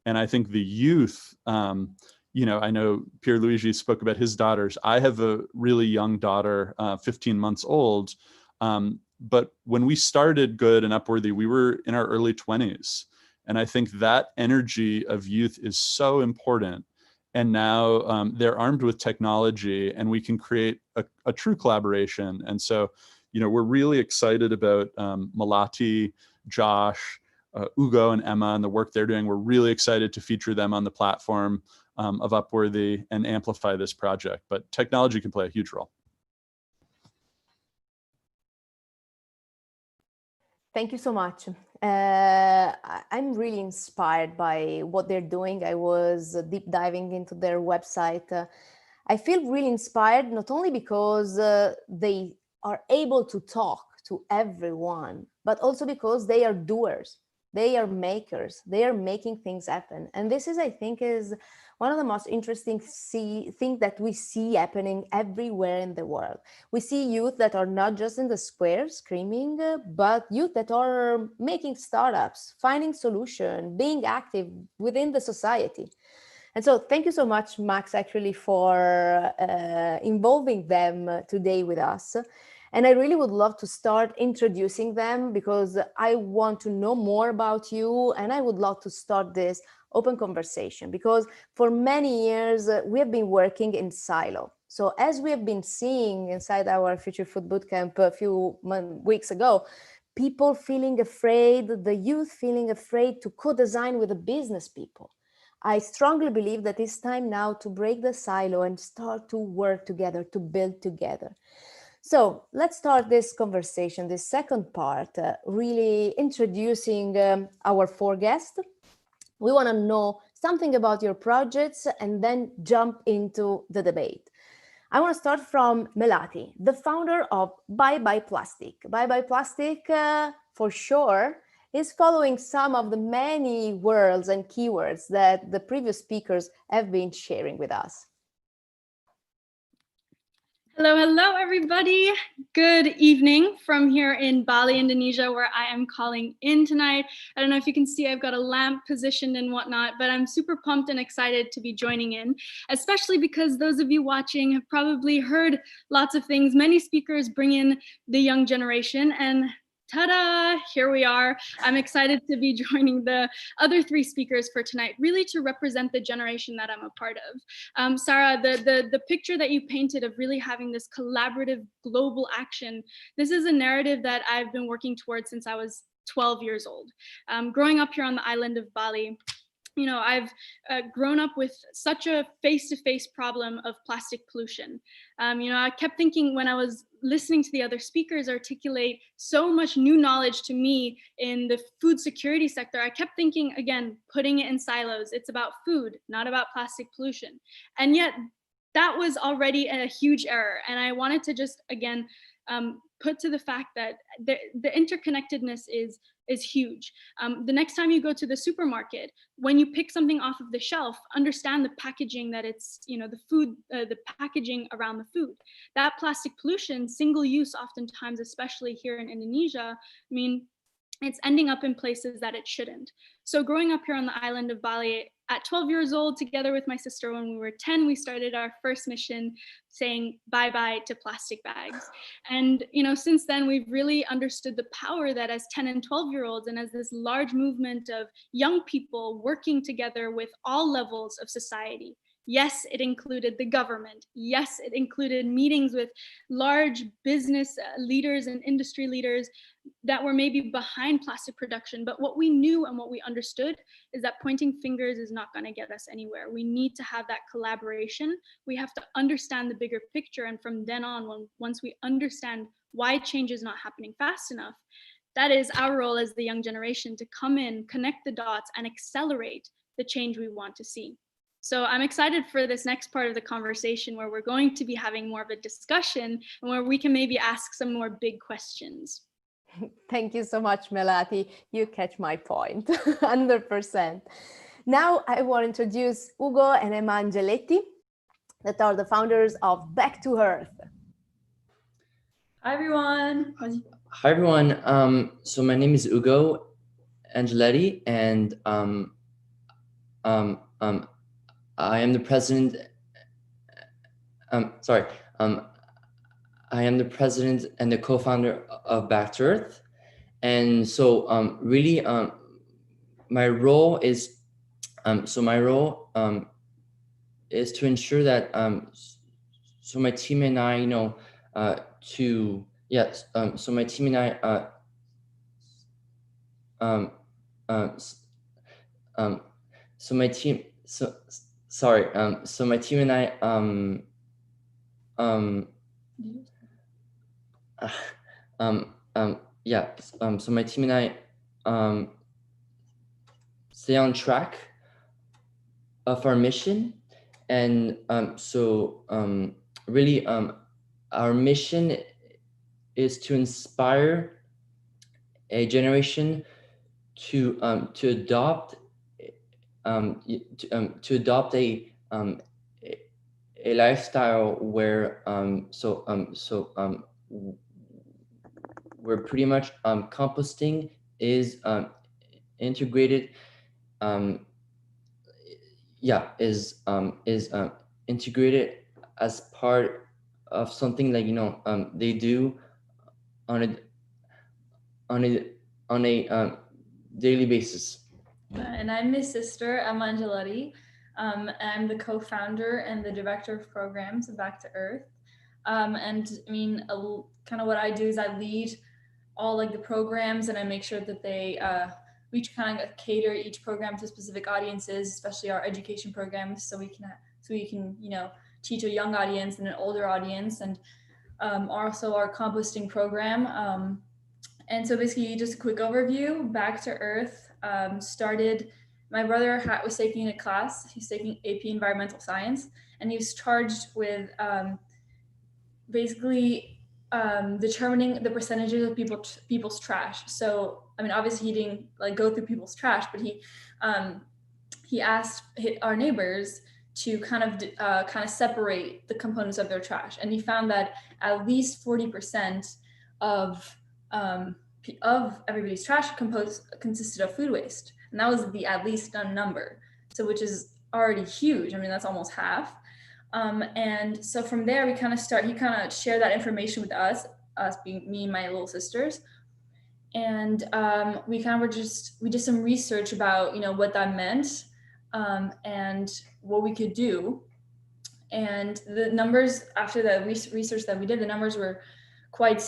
And I think the youth, I know Pier Luigi spoke about his daughters. I have a really young daughter, 15 months old. But when we started Good and Upworthy, we were in our early 20s. And I think that energy of youth is so important. And now they're armed with technology and we can create a true collaboration. And so, we're really excited about Malati, Josh, Ugo and Emma and the work they're doing. We're really excited to feature them on the platform of Upworthy and amplify this project. But technology can play a huge role. Thank you so much. I'm really inspired by what they're doing. I was deep diving into their website. I feel really inspired, not only because they are able to talk to everyone, but also because they are doers. They are makers. They are making things happen. And this is, I think, is one of the most interesting things that we see happening everywhere in the world. We see youth that are not just in the square screaming, but youth that are making startups, finding solutions, being active within the society. And so thank you so much, Max, actually, for involving them today with us. And I really would love to start introducing them because I want to know more about you. And I would love to start this open conversation because for many years, we have been working in silo. So as we have been seeing inside our Future Food Bootcamp a few weeks ago, people feeling afraid, the youth feeling afraid to co-design with the business people. I strongly believe that it's time now to break the silo and start to work together, to build together. So let's start this conversation, this second part, really introducing our four guests. We want to know something about your projects and then jump into the debate. I want to start from Melati, the founder of Bye Bye Plastic. Bye Bye Plastic, for sure, is following some of the many words and keywords that the previous speakers have been sharing with us. Hello, hello, everybody. Good evening from here in Bali, Indonesia, where I am calling in tonight. I don't know if you can see, I've got a lamp positioned and whatnot, but I'm super pumped and excited to be joining in, especially because those of you watching have probably heard lots of things. Many speakers bring in the young generation, and ta-da, here we are. I'm excited to be joining the other three speakers for tonight, really to represent the generation that I'm a part of. Sara, the picture that you painted of really having this collaborative global action, this is a narrative that I've been working towards since I was 12 years old. Growing up here on the island of Bali, I've grown up with such a face-to-face problem of plastic pollution. I kept thinking when I was listening to the other speakers articulate so much new knowledge to me in the food security sector, I kept thinking, again, putting it in silos. It's about food, not about plastic pollution. And yet that was already a huge error. And I wanted to just, again, put to the fact that the interconnectedness is huge. The next time you go to the supermarket, when you pick something off of the shelf, understand the packaging that it's, the food, the packaging around the food. That plastic pollution, single use oftentimes, especially here in Indonesia, it's ending up in places that it shouldn't. So growing up here on the island of Bali, at 12 years old, together with my sister when we were 10, we started our first mission saying bye-bye to plastic bags. And since then, we've really understood the power that as 10 and 12-year-olds and as this large movement of young people working together with all levels of society. Yes, it included the government. Yes, it included meetings with large business leaders and industry leaders that were maybe behind plastic production. But what we knew and what we understood is that pointing fingers is not going to get us anywhere. We need to have that collaboration. We have to understand the bigger picture. And from then on, once we understand why change is not happening fast enough, that is our role as the young generation to come in, connect the dots, and accelerate the change we want to see. So I'm excited for this next part of the conversation where we're going to be having more of a discussion and where we can maybe ask some more big questions. Thank you so much, Melati. You catch my point, 100%. Now I want to introduce Ugo and Emma Angeletti, that are the founders of Back to Earth. Hi, everyone. Hi, everyone. So my name is Ugo Angeletti, and I'm I am the president. I am the president and the co-founder of Back to Earth, and so really, my role is is to ensure that so my team and I, so my team and I, so my team, so my team and I, so my team and I stay on track of our mission, and really, our mission is to inspire a generation to adopt a lifestyle where where pretty much composting is integrated integrated as part of something that they do on a daily basis. And I'm his sister, Emma Angeletti. I'm the co-founder and the director of programs of Back to Earth. And I mean, kind of what I do is I lead all like the programs, and I make sure that they we kind of cater each program to specific audiences, especially our education programs, so we can teach a young audience and an older audience, and also our composting program. And so basically, just a quick overview, Back to Earth started, my brother was taking a class, he's taking AP Environmental Science, and he was charged with basically determining the percentages of people's trash. So, I mean, obviously he didn't like go through people's trash, but he asked our neighbors to kind of separate the components of their trash. And he found that at least 40% of everybody's trash consisted of food waste. And that was the at least done number. So, which is already huge. I mean, that's almost half. And so from there, he kind of shared that information with us being me and my little sisters. And we did some research about, what that meant and what we could do. And the numbers after the research that we did, the numbers were quite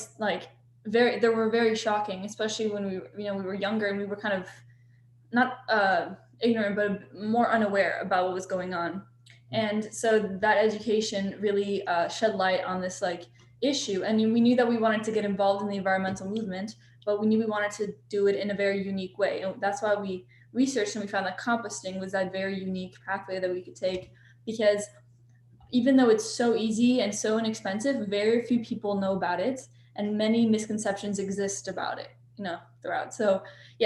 they were very shocking, especially when we were younger and we were kind of not ignorant, but more unaware about what was going on. And so that education really shed light on this issue. And we knew that we wanted to get involved in the environmental movement, but we knew we wanted to do it in a very unique way. And that's why we researched, and we found that composting was that very unique pathway that we could take, because even though it's so easy and so inexpensive, very few people know about it, and many misconceptions exist about it, throughout. So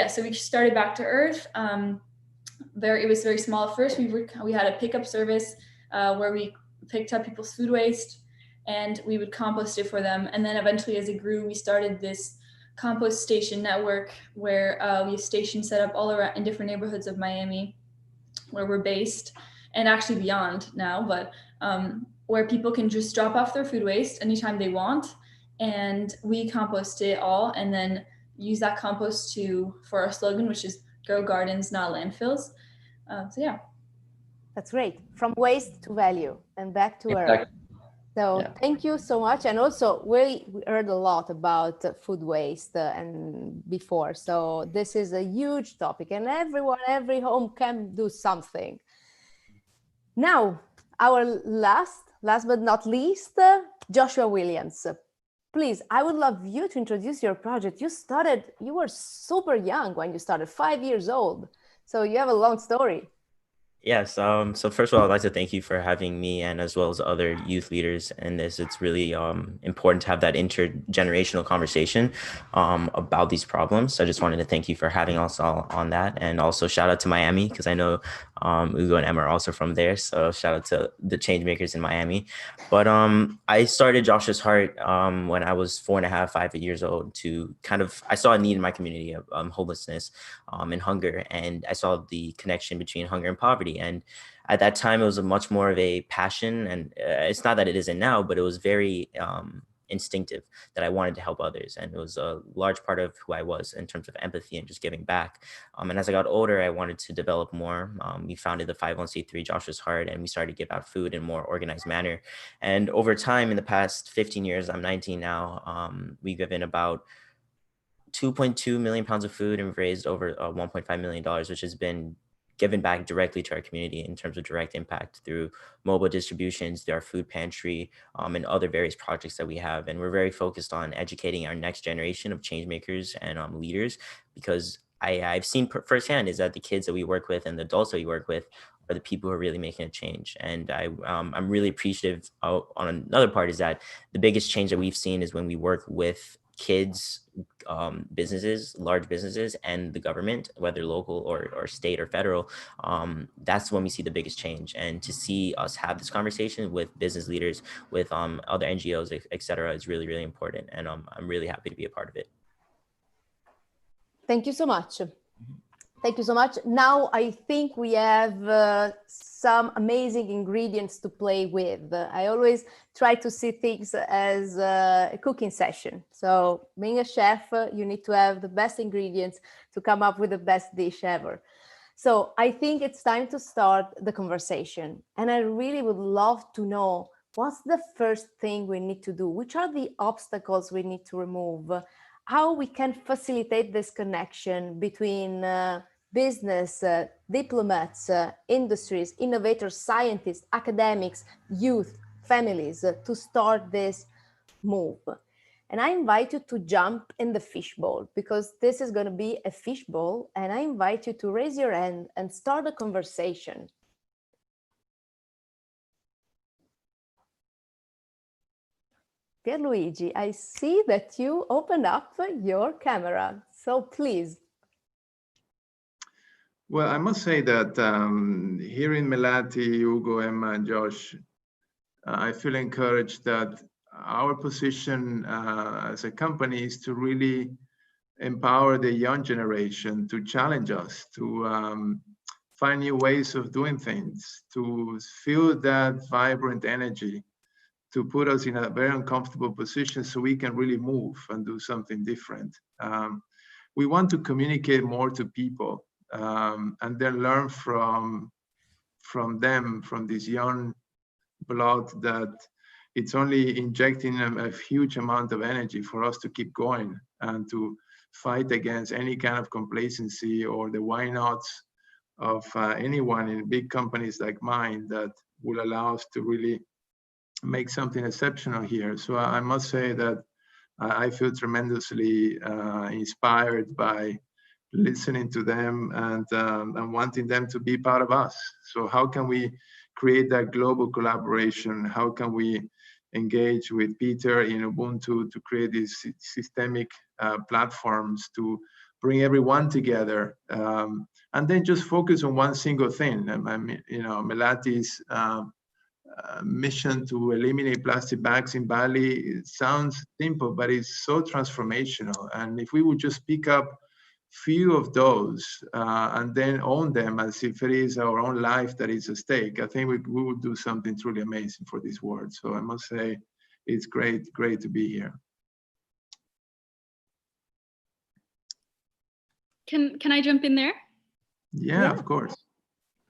so we started Back to Earth. It was very small at first. We had a pickup service where we picked up people's food waste and we would compost it for them. And then eventually, as it grew, we started this compost station network where we have stations set up all around in different neighborhoods of Miami, where we're based, and actually beyond now, but where people can just drop off their food waste anytime they want, and we compost it all, and then use that compost for our slogan, which is grow gardens, not landfills. That's great. From waste to value and back to earth. So thank you so much. And also we heard a lot about food waste and before. So this is a huge topic, and every home can do something. Now, our last but not least, Joshua Williams. Please, I would love you to introduce your project. You were super young when you started, 5 years old. So you have a long story. Yes. So first of all, I'd like to thank you for having me and as well as other youth leaders in this. It's really important to have that intergenerational conversation about these problems. So I just wanted to thank you for having us all on that. And also shout out to Miami, because I know Ugo and Emma are also from there. So shout out to the change makers in Miami. But I started Josh's Heart when I was 4.5, 5 years old to I saw a need in my community of homelessness and hunger. And I saw the connection between hunger and poverty. And at that time, it was a much more of a passion. And it's not that it isn't now, but it was very instinctive that I wanted to help others. And it was a large part of who I was in terms of empathy and just giving back. And as I got older, I wanted to develop more. We founded the 501c3 Joshua's Heart, and we started to give out food in a more organized manner. And over time, in the past 15 years, I'm 19 now, we've given about 2.2 million pounds of food and we've raised over $1.5 million, which has been given back directly to our community in terms of direct impact through mobile distributions, through our food pantry, and other various projects that we have. And we're very focused on educating our next generation of change makers and leaders, because I've seen firsthand is that the kids that we work with and the adults that we work with are the people who are really making a change. And I'm really appreciative on another part is that the biggest change that we've seen is when we work with kids, businesses, large businesses, and the government, whether local or state or federal. That's when we see the biggest change. And to see us have this conversation with business leaders, with other NGOs, et cetera, is really, really important. And I'm really happy to be a part of it. Thank you so much. Thank you so much. Now I think we have some amazing ingredients to play with. I always try to see things as a cooking session. So being a chef, you need to have the best ingredients to come up with the best dish ever. So I think it's time to start the conversation. And I really would love to know, what's the first thing we need to do? Which are the obstacles we need to remove? How we can facilitate this connection between business, diplomats, industries, innovators, scientists, academics, youth, families to start this move. And I invite you to jump in the fishbowl, because this is going to be a fishbowl, and I invite you to raise your hand and start a conversation. Pierluigi, I see that you opened up your camera, so please. Well, I must say that hearing Melati, Ugo, Emma, and Josh, I feel encouraged that our position as a company is to really empower the young generation to challenge us, to find new ways of doing things, to feel that vibrant energy, to put us in a very uncomfortable position so we can really move and do something different. We want to communicate more to people. And then learn from them, from this young blood, that it's only injecting a huge amount of energy for us to keep going and to fight against any kind of complacency or the why nots of anyone in big companies like mine that will allow us to really make something exceptional here. So I must say that I feel tremendously inspired by listening to them and wanting them to be part of us. So how can we create that global collaboration? How can we engage with Peter in Ubuntu to create these systemic platforms to bring everyone together, and then just focus on one single thing? I mean, Melati's mission to eliminate plastic bags in Bali, it sounds simple, but it's so transformational. And if we would just pick up few of those and then own them as if it is our own life that is at stake, I think we would do something truly amazing for this world. So I must say, it's great to be here. Can I jump in there? Yeah, of course.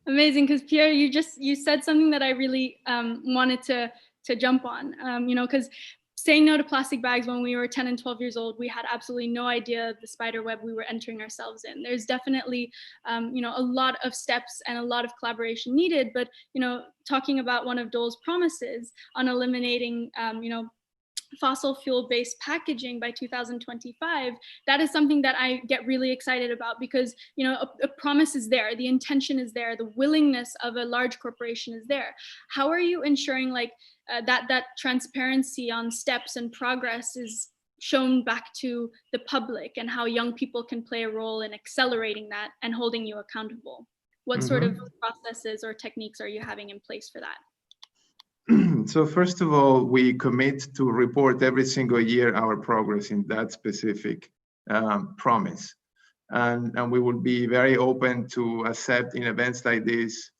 Amazing, because Pier, you said something that I really wanted to jump on. Because saying no to plastic bags when we were 10 and 12 years old, we had absolutely no idea the spider web we were entering ourselves in. There's definitely, a lot of steps and a lot of collaboration needed. But, talking about one of Dole's promises on eliminating, fossil fuel-based packaging by 2025, that is something that I get really excited about, because a promise is there, the intention is there, the willingness of a large corporation is there. How are you ensuring that transparency on steps and progress is shown back to the public, and how young people can play a role in accelerating that and holding you accountable? What sort of processes or techniques are you having in place for that? So first of all, we commit to report every single year our progress in that specific promise. And we will be very open to accept in events like this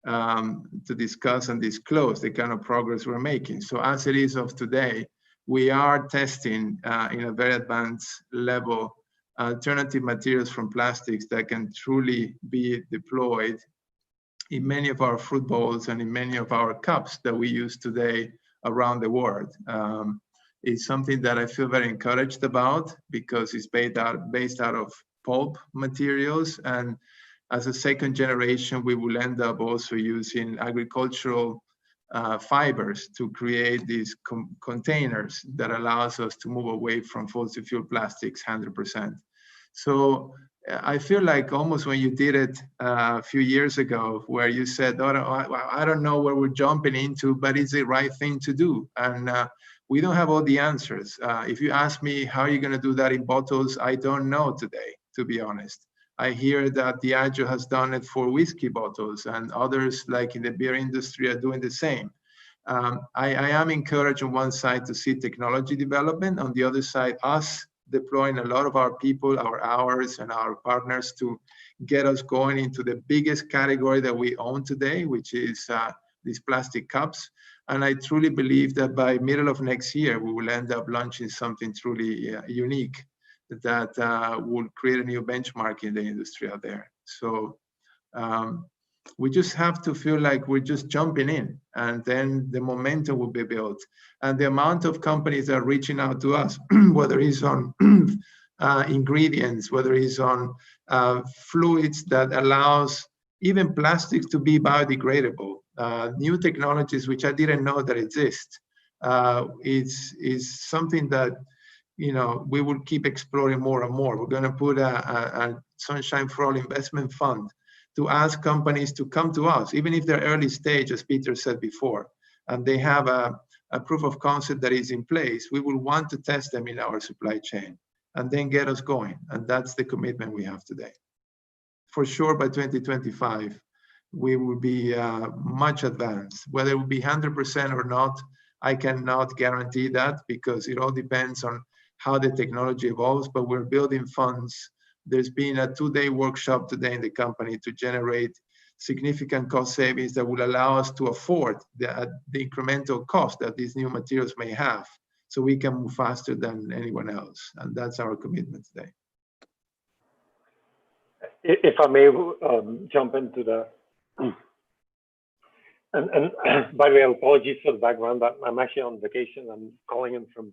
to discuss and disclose the kind of progress we're making. So as it is of today, we are testing in a very advanced level alternative materials from plastics that can truly be deployed in many of our fruit bowls and in many of our cups that we use today around the world. It's something that I feel very encouraged about, because it's based out of pulp materials. And as a second generation, we will end up also using agricultural fibers to create these containers that allows us to move away from fossil fuel plastics 100%. So I feel like almost when you did it a few years ago, where you said, oh, I don't know where we're jumping into, but it's the right thing to do. And we don't have all the answers. If you ask me, how are you going to do that in bottles? I don't know today, to be honest. I hear that Diageo has done it for whiskey bottles, and others, like in the beer industry, are doing the same. I am encouraged on one side to see technology development, on the other side, us deploying a lot of our people, our hours, and our partners to get us going into the biggest category that we own today, which is these plastic cups. And I truly believe that by middle of next year, we will end up launching something truly unique that will create a new benchmark in the industry out there. So we just have to feel like we're just jumping in, and then the momentum will be built. And the amount of companies that are reaching out to us, whether it's on ingredients, whether it's on fluids that allows even plastics to be biodegradable, new technologies which I didn't know that exist, is something that we will keep exploring more and more. We're going to put a Sunshine for All investment fund to ask companies to come to us, even if they're early stage, as Peter said before, and they have a proof of concept that is in place. We will want to test them in our supply chain and then get us going. And that's the commitment we have today. For sure, by 2025, we will be much advanced. Whether it will be 100% or not, I cannot guarantee that, because it all depends on how the technology evolves, but we're building funds. There's been a 2-day workshop today in the company to generate significant cost savings that will allow us to afford the incremental cost that these new materials may have, so we can move faster than anyone else. And that's our commitment today. If I may jump into the, and by the way, apologies for the background, but I'm actually on vacation. I'm calling in from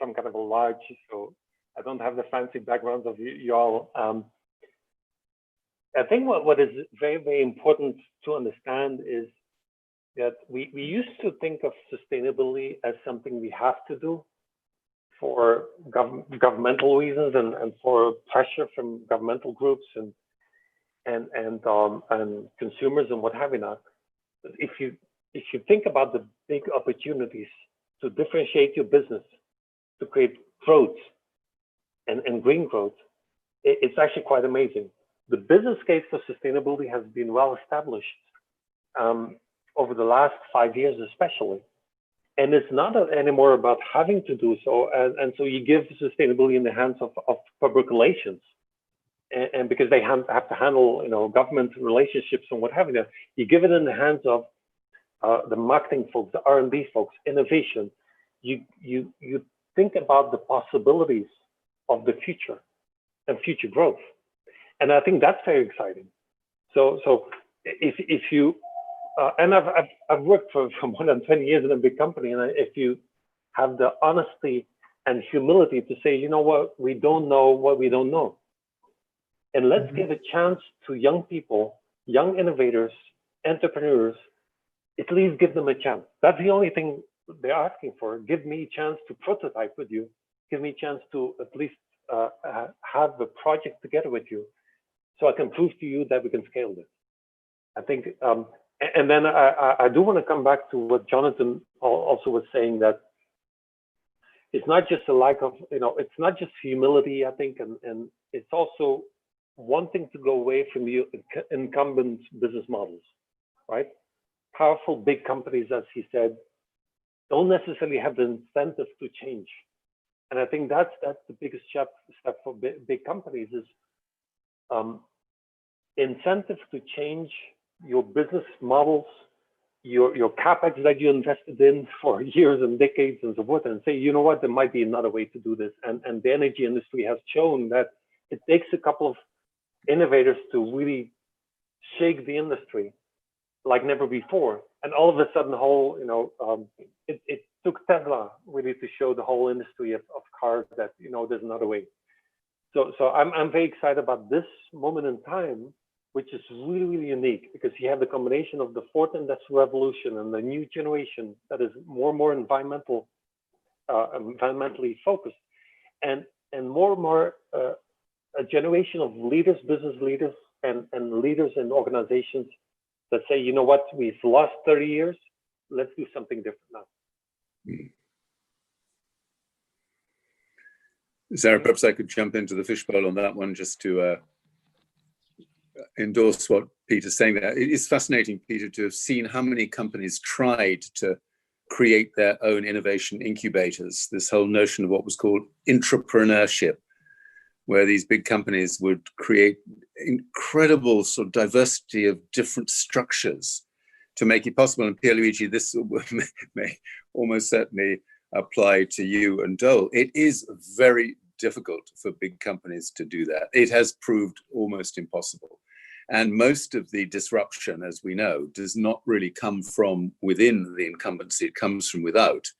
some kind of a lodge, so I don't have the fancy backgrounds of you all. I think what is very, very important to understand is that we used to think of sustainability as something we have to do for governmental reasons and for pressure from governmental groups and consumers and what have you not. But if you think about the big opportunities to differentiate your business, to create growth and green growth, it's actually quite amazing. The business case for sustainability has been well established over the last 5 years especially. And it's not anymore about having to do so. And so you give sustainability in the hands of public relations. And because they have to handle government relationships and what have you, you give it in the hands of the marketing folks, the R&D folks, innovation. You think about the possibilities of the future and future growth. And I think that's very exciting. So if you, and I've worked for more than 20 years in a big company, and if you have the honesty and humility to say, you know what, we don't know what we don't know. And let's give a chance to young people, young innovators, entrepreneurs, at least give them a chance. That's the only thing they're asking for. Give me a chance to prototype with you. Give me a chance to at least have the project together with you, so I can prove to you that we can scale this. I think, and then I do want to come back to what Jonathon also was saying, that it's not just a lack of, it's not just humility, I think, and it's also wanting to go away from the incumbent business models, right? Powerful big companies, as he said, don't necessarily have the incentive to change. And I think that's the biggest step for big companies is incentives to change your business models, your capex that you invested in for years and decades and so forth, and say, you know what, there might be another way to do this. And the energy industry has shown that it takes a couple of innovators to really shake the industry like never before. And all of a sudden, it took Tesla really to show the whole industry of cars that, there's another way. So I'm very excited about this moment in time, which is really, really unique, because you have the combination of the fourth industrial revolution and the new generation that is more and more environmentally focused, and more and more a generation of leaders, business leaders, and leaders in organizations that say, you know what, we've lost 30 years, let's do something different now. Sara, perhaps I could jump into the fishbowl on that one just to endorse what Peter's saying there. It is fascinating, Peter, to have seen how many companies tried to create their own innovation incubators, this whole notion of what was called intrapreneurship, where these big companies would create incredible sort of diversity of different structures to make it possible. And Pier Luigi, this may almost certainly apply to you and Dole. It is very difficult for big companies to do that. It has proved almost impossible. And most of the disruption, as we know, does not really come from within the incumbency, it comes from without.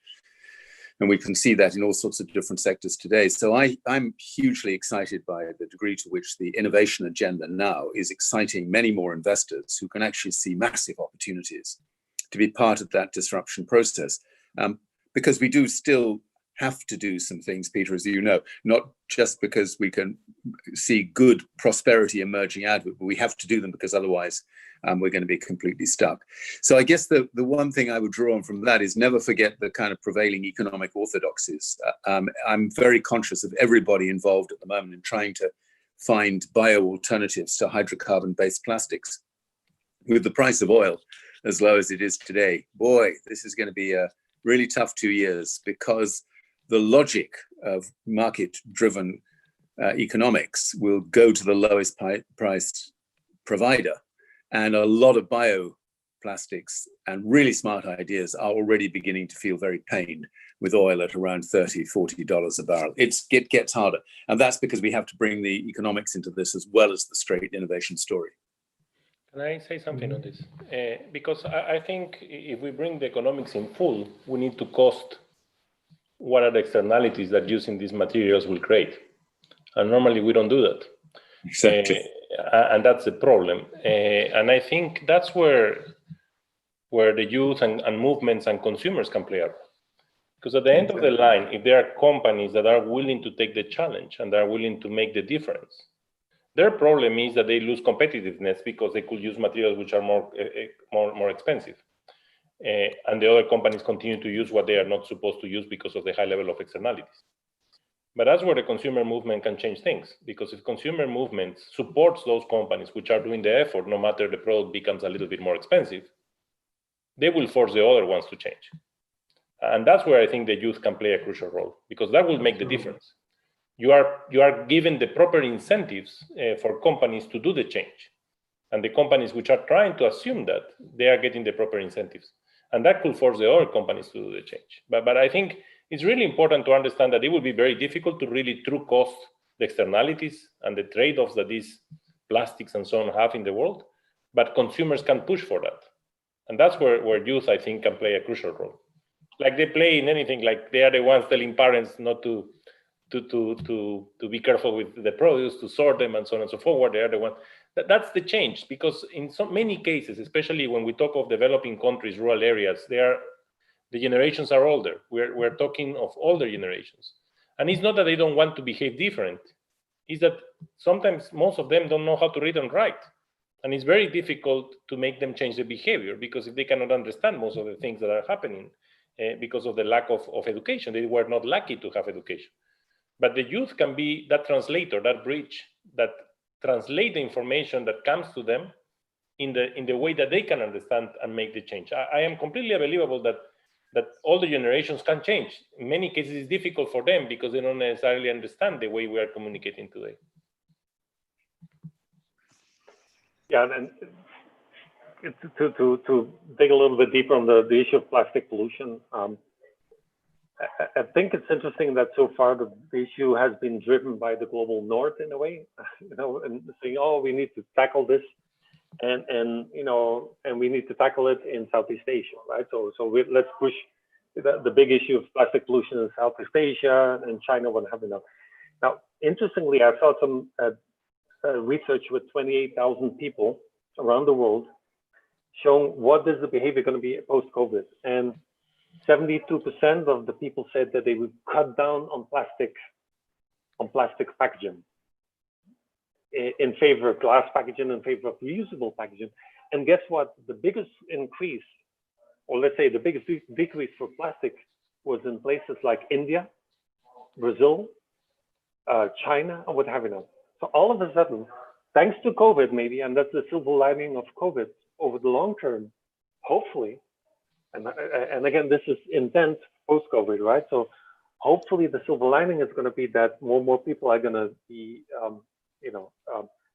And we can see that in all sorts of different sectors today. So I'm hugely excited by the degree to which the innovation agenda now is exciting many more investors who can actually see massive opportunities to be part of that disruption process. Because we do still have to do some things, Peter, as you know, not just because we can see good prosperity emerging out of it, but we have to do them because otherwise we're going to be completely stuck. So I guess the one thing I would draw on from that is never forget the kind of prevailing economic orthodoxies. I'm very conscious of everybody involved at the moment in trying to find bio alternatives to hydrocarbon-based plastics. With the price of oil as low as it is today, boy, this is going to be a really tough 2 years, because the logic of market-driven economics will go to the lowest priced provider. And a lot of bioplastics and really smart ideas are already beginning to feel very pained with oil at around $30, $40 a barrel. It gets harder. And that's because we have to bring the economics into this as well as the straight innovation story. Can I say something on this? Because I think if we bring the economics in full, we need to cost what are the externalities that using these materials will create. And normally we don't do that. Exactly. And that's the problem. And I think that's where the youth and movements and consumers can play a role. Because at the end of the line, if there are companies that are willing to take the challenge and are willing to make the difference, their problem is that they lose competitiveness because they could use materials which are more expensive. And the other companies continue to use what they are not supposed to use because of the high level of externalities. But that's where the consumer movement can change things, because if consumer movement supports those companies which are doing the effort, no matter the product becomes a little bit more expensive, they will force the other ones to change. And that's where I think the youth can play a crucial role, because that will make the difference. You are given the proper incentives for companies to do the change. And the companies which are trying to assume that, they are getting the proper incentives. And that could force the other companies to do the change. But I think it's really important to understand that it will be very difficult to really true cost the externalities and the trade-offs that these plastics and so on have in the world. But consumers can push for that. And that's where youth, I think, can play a crucial role. Like they play in anything, like they are the ones telling parents not to be careful with the produce, to sort them and so on and so forth. They are the ones. That's the change, because in so many cases, especially when we talk of developing countries, rural areas, The generations are older. We're talking of older generations. And it's not that they don't want to behave different. It's that sometimes most of them don't know how to read and write. And it's very difficult to make them change their behavior, because if they cannot understand most of the things that are happening because of the lack of education, they were not lucky to have education. But the youth can be that translator, that bridge, that translate the information that comes to them in the way that they can understand and make the change. I am completely believable that all the generations can change. In many cases, it's difficult for them because they don't necessarily understand the way we are communicating today. Yeah, and to dig a little bit deeper on the issue of plastic pollution, I think it's interesting that so far the issue has been driven by the global north in a way, and saying, oh, we need to tackle this, and we need to tackle it in Southeast Asia, right? So let's push the big issue of plastic pollution in Southeast Asia and China, what have you. Now, interestingly, I saw some research with 28,000 people around the world showing what is the behavior going to be post-COVID, and 72% of the people said that they would cut down on plastic packaging in favor of glass packaging, in favor of reusable packaging. And guess what? The biggest increase, or let's say the biggest decrease for plastic, was in places like India, Brazil, China, and what have you. So all of a sudden, thanks to COVID maybe, and that's the silver lining of COVID over the long term, hopefully, and again, this is intent post-COVID, right? So hopefully the silver lining is going to be that more and more people are going to be,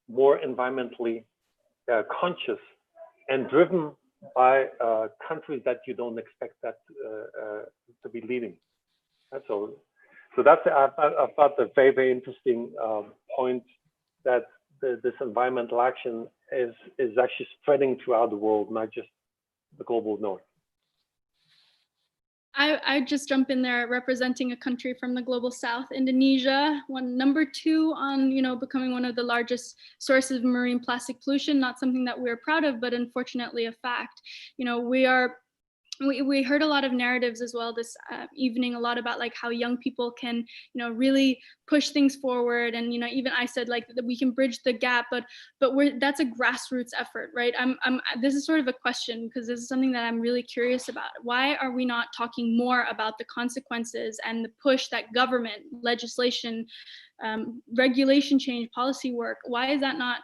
more environmentally conscious and driven by countries that you don't expect that to be leading. So that's, I thought, a very, very interesting point, that this environmental action is actually spreading throughout the world, not just the global north. I just jump in there representing a country from the global south, Indonesia, number 2 on, becoming one of the largest sources of marine plastic pollution. Not something that we're proud of, but unfortunately a fact. We heard a lot of narratives as well this evening, a lot about like how young people can, really push things forward. And, even I said like that we can bridge the gap, but that's a grassroots effort, right? This is sort of a question, because this is something that I'm really curious about. Why are we not talking more about the consequences and the push that government, legislation, regulation change, policy work, why is that not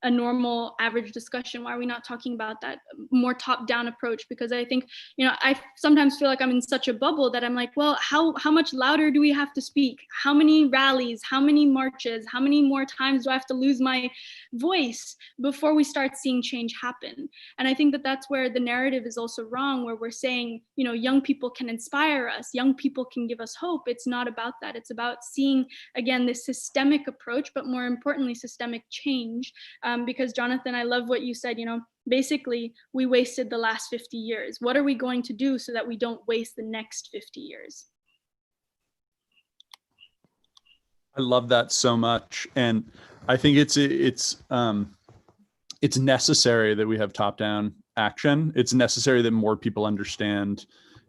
a normal average discussion? Why are we not talking about that more top-down approach? Because I think, I sometimes feel like I'm in such a bubble that I'm like, well, how much louder do we have to speak? How many rallies, how many marches, how many more times do I have to lose my voice before we start seeing change happen? And I think that that's where the narrative is also wrong, where we're saying, young people can inspire us, young people can give us hope. It's not about that. It's about seeing, again, this systemic approach, but more importantly, systemic change. Because Jonathon, I love what you said, basically we wasted the last 50 years. What are we going to do so that we don't waste the next 50 years? I love that so much. And I think it's necessary that we have top-down action. It's necessary that more people understand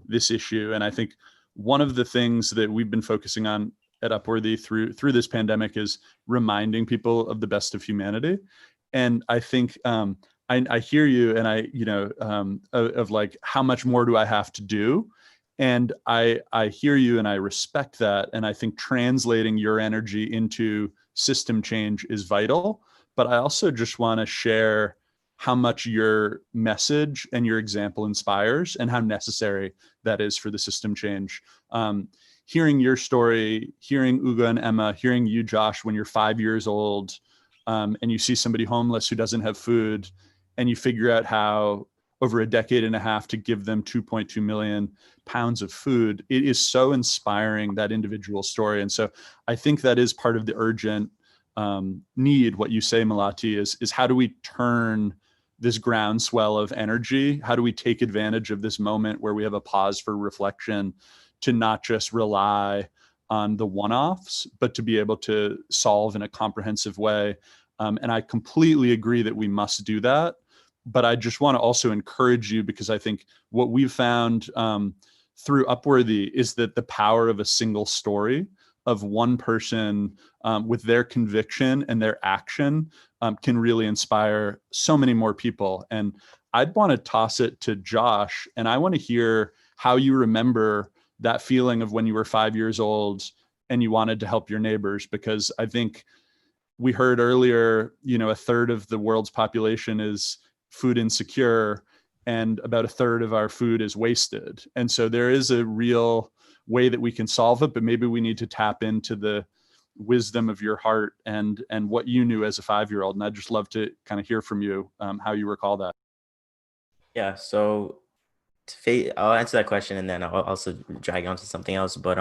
this issue. And I think one of the things that we've been focusing on at Upworthy through this pandemic is reminding people of the best of humanity. And I think I hear you, and of like, how much more do I have to do? And I hear you, and I respect that. And I think translating your energy into system change is vital. But I also just want to share how much your message and your example inspires, and how necessary that is for the system change. Hearing your story, hearing Ugo and Emma, hearing you, Josh, when you're 5 years old, and you see somebody homeless who doesn't have food, and you figure out how over a decade and a half to give them 2.2 million pounds of food. It is so inspiring, that individual story. And so I think that is part of the urgent need. What you say, Melati, is how do we turn this groundswell of energy? How do we take advantage of this moment where we have a pause for reflection, to not just rely on the one-offs, but to be able to solve in a comprehensive way? And I completely agree that we must do that. but I just want to also encourage you, because I think what we've found through Upworthy is that the power of a single story of one person with their conviction and their action can really inspire so many more people. And I'd want to toss it to Josh, and I want to hear how you remember that feeling of when you were 5 years old and you wanted to help your neighbors, because I think we heard earlier, you know, a third of the world's population is food insecure, and about a third of our food is wasted. And so there is a real way that we can solve it, but maybe we need to tap into the wisdom of your heart and what you knew as a 5-year-old. And I'd just love to kind of hear from you how you recall that. Yeah, so I'll answer that question, and then I'll also drag on to something else. But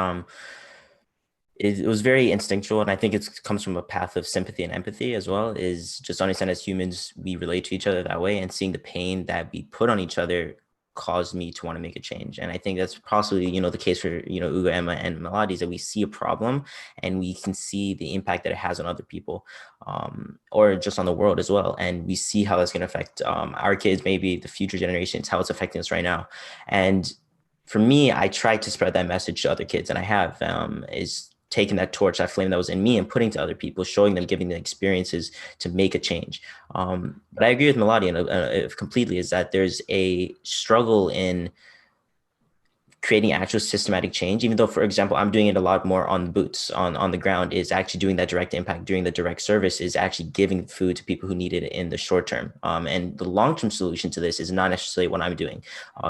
it was very instinctual, and I think it comes from a path of sympathy and empathy as well, is just understand as humans, we relate to each other that way, and seeing the pain that we put on each other caused me to want to make a change. And I think that's possibly, you know, the case for, you know, Ugo, Emma, and Melody, is that we see a problem and we can see the impact that it has on other people, or just on the world as well. And we see how that's going to affect our kids, maybe the future generations, how it's affecting us right now. And for me, I tried to spread that message to other kids, and I have, is taking that torch, that flame that was in me, and putting to other people, showing them, giving them experiences to make a change. But I agree with Melody completely, is that there's a struggle in creating actual systematic change, even though, for example, I'm doing it a lot more on boots, on the ground, is actually doing that direct impact, doing the direct service, is actually giving food to people who need it in the short term. And the long-term solution to this is not necessarily what I'm doing.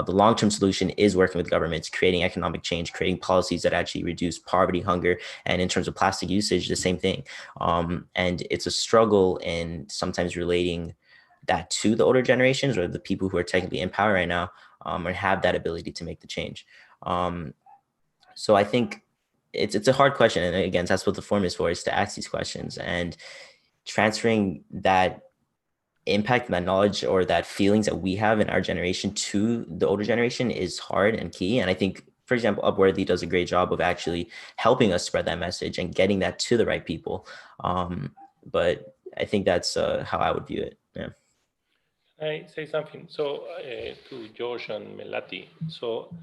The long-term solution is working with governments, creating economic change, creating policies that actually reduce poverty, hunger, and in terms of plastic usage, the same thing. And it's a struggle in sometimes relating that to the older generations, or the people who are technically in power right now, or have that ability to make the change. So I think it's a hard question. And again, that's what the forum is for, is to ask these questions, and transferring that impact, that knowledge, or that feelings that we have in our generation to the older generation is hard and key. And I think, for example, Upworthy does a great job of actually helping us spread that message and getting that to the right people. But I think that's how I would view it. Yeah. I say something. So to Josh and Melati. So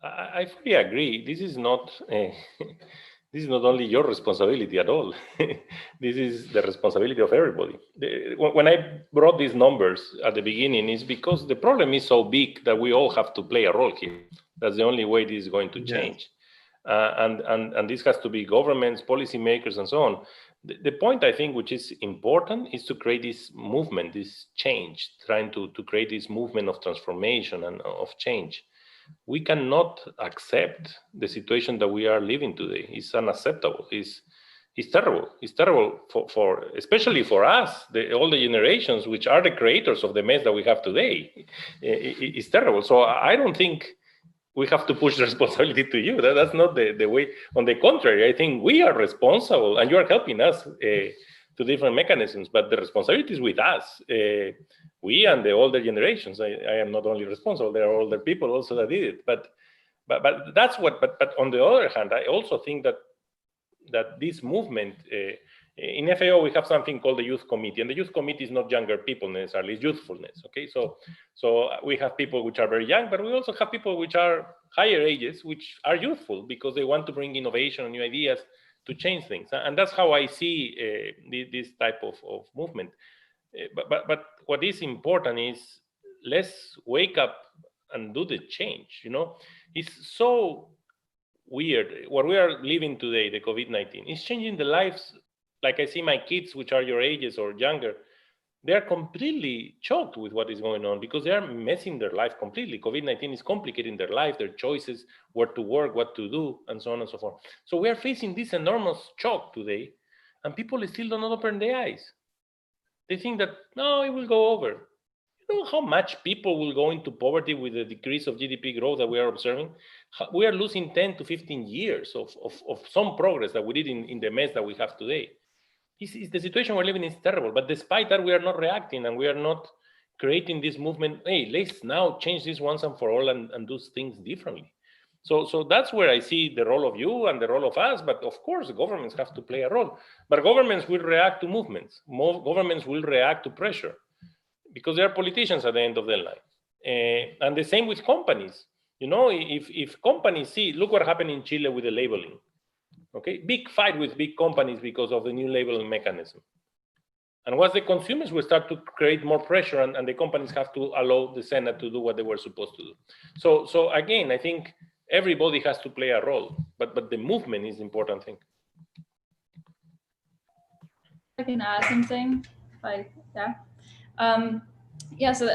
I fully agree. This is not this is not only your responsibility at all. This is the responsibility of everybody. When I brought these numbers at the beginning, is because the problem is so big that we all have to play a role here. That's the only way this is going to change. And this has to be governments, policymakers, and so on. The point, I think, which is important, is to create this movement, this change, trying to create this movement of transformation and of change. We cannot accept the situation that we are living today. It's unacceptable. It's terrible. It's terrible for especially for us, the older generations, which are the creators of the mess that we have today. It's terrible. So I don't think we have to push the responsibility to you. That's not the way. On the contrary, I think we are responsible, and you are helping us to different mechanisms, but the responsibility is with us. We and the older generations. I am not only responsible, there are older people also that did it. But that's what, but on the other hand, I also think that this movement, in FAO, we have something called the Youth Committee, and the Youth Committee is not younger people necessarily, it's youthfulness, okay? So we have people which are very young, but we also have people which are higher ages, which are youthful because they want to bring innovation and new ideas to change things. And that's how I see this type of movement. But what is important is, let's wake up and do the change, you know? It's so weird. What we are living today, the COVID-19, is changing the lives. Like I see my kids, which are your ages or younger, they're completely choked with what is going on because they are messing their life completely. COVID-19 is complicating their life, their choices, where to work, what to do, and so on and so forth. So we are facing this enormous shock today, and people still do not open their eyes. They think that, no, it will go over. You know how much people will go into poverty with the decrease of GDP growth that we are observing? We are losing 10 to 15 years of some progress that we did in the mess that we have today. The situation we're living in is terrible, but despite that, we are not reacting, and we are not creating this movement. Hey, let's now change this once and for all and do things differently. So that's where I see the role of you and the role of us. But of course, governments have to play a role. But governments will react to movements. Governments will react to pressure. because they are politicians at the end of the line. And the same with companies. You know, if companies see, look what happened in Chile with the labeling. Okay, big fight with big companies because of the new labeling mechanism. And once the consumers will start to create more pressure, and the companies have to allow the Senate to do what they were supposed to do. So again, I think everybody has to play a role, but the movement is the important thing. I can add something, yeah. So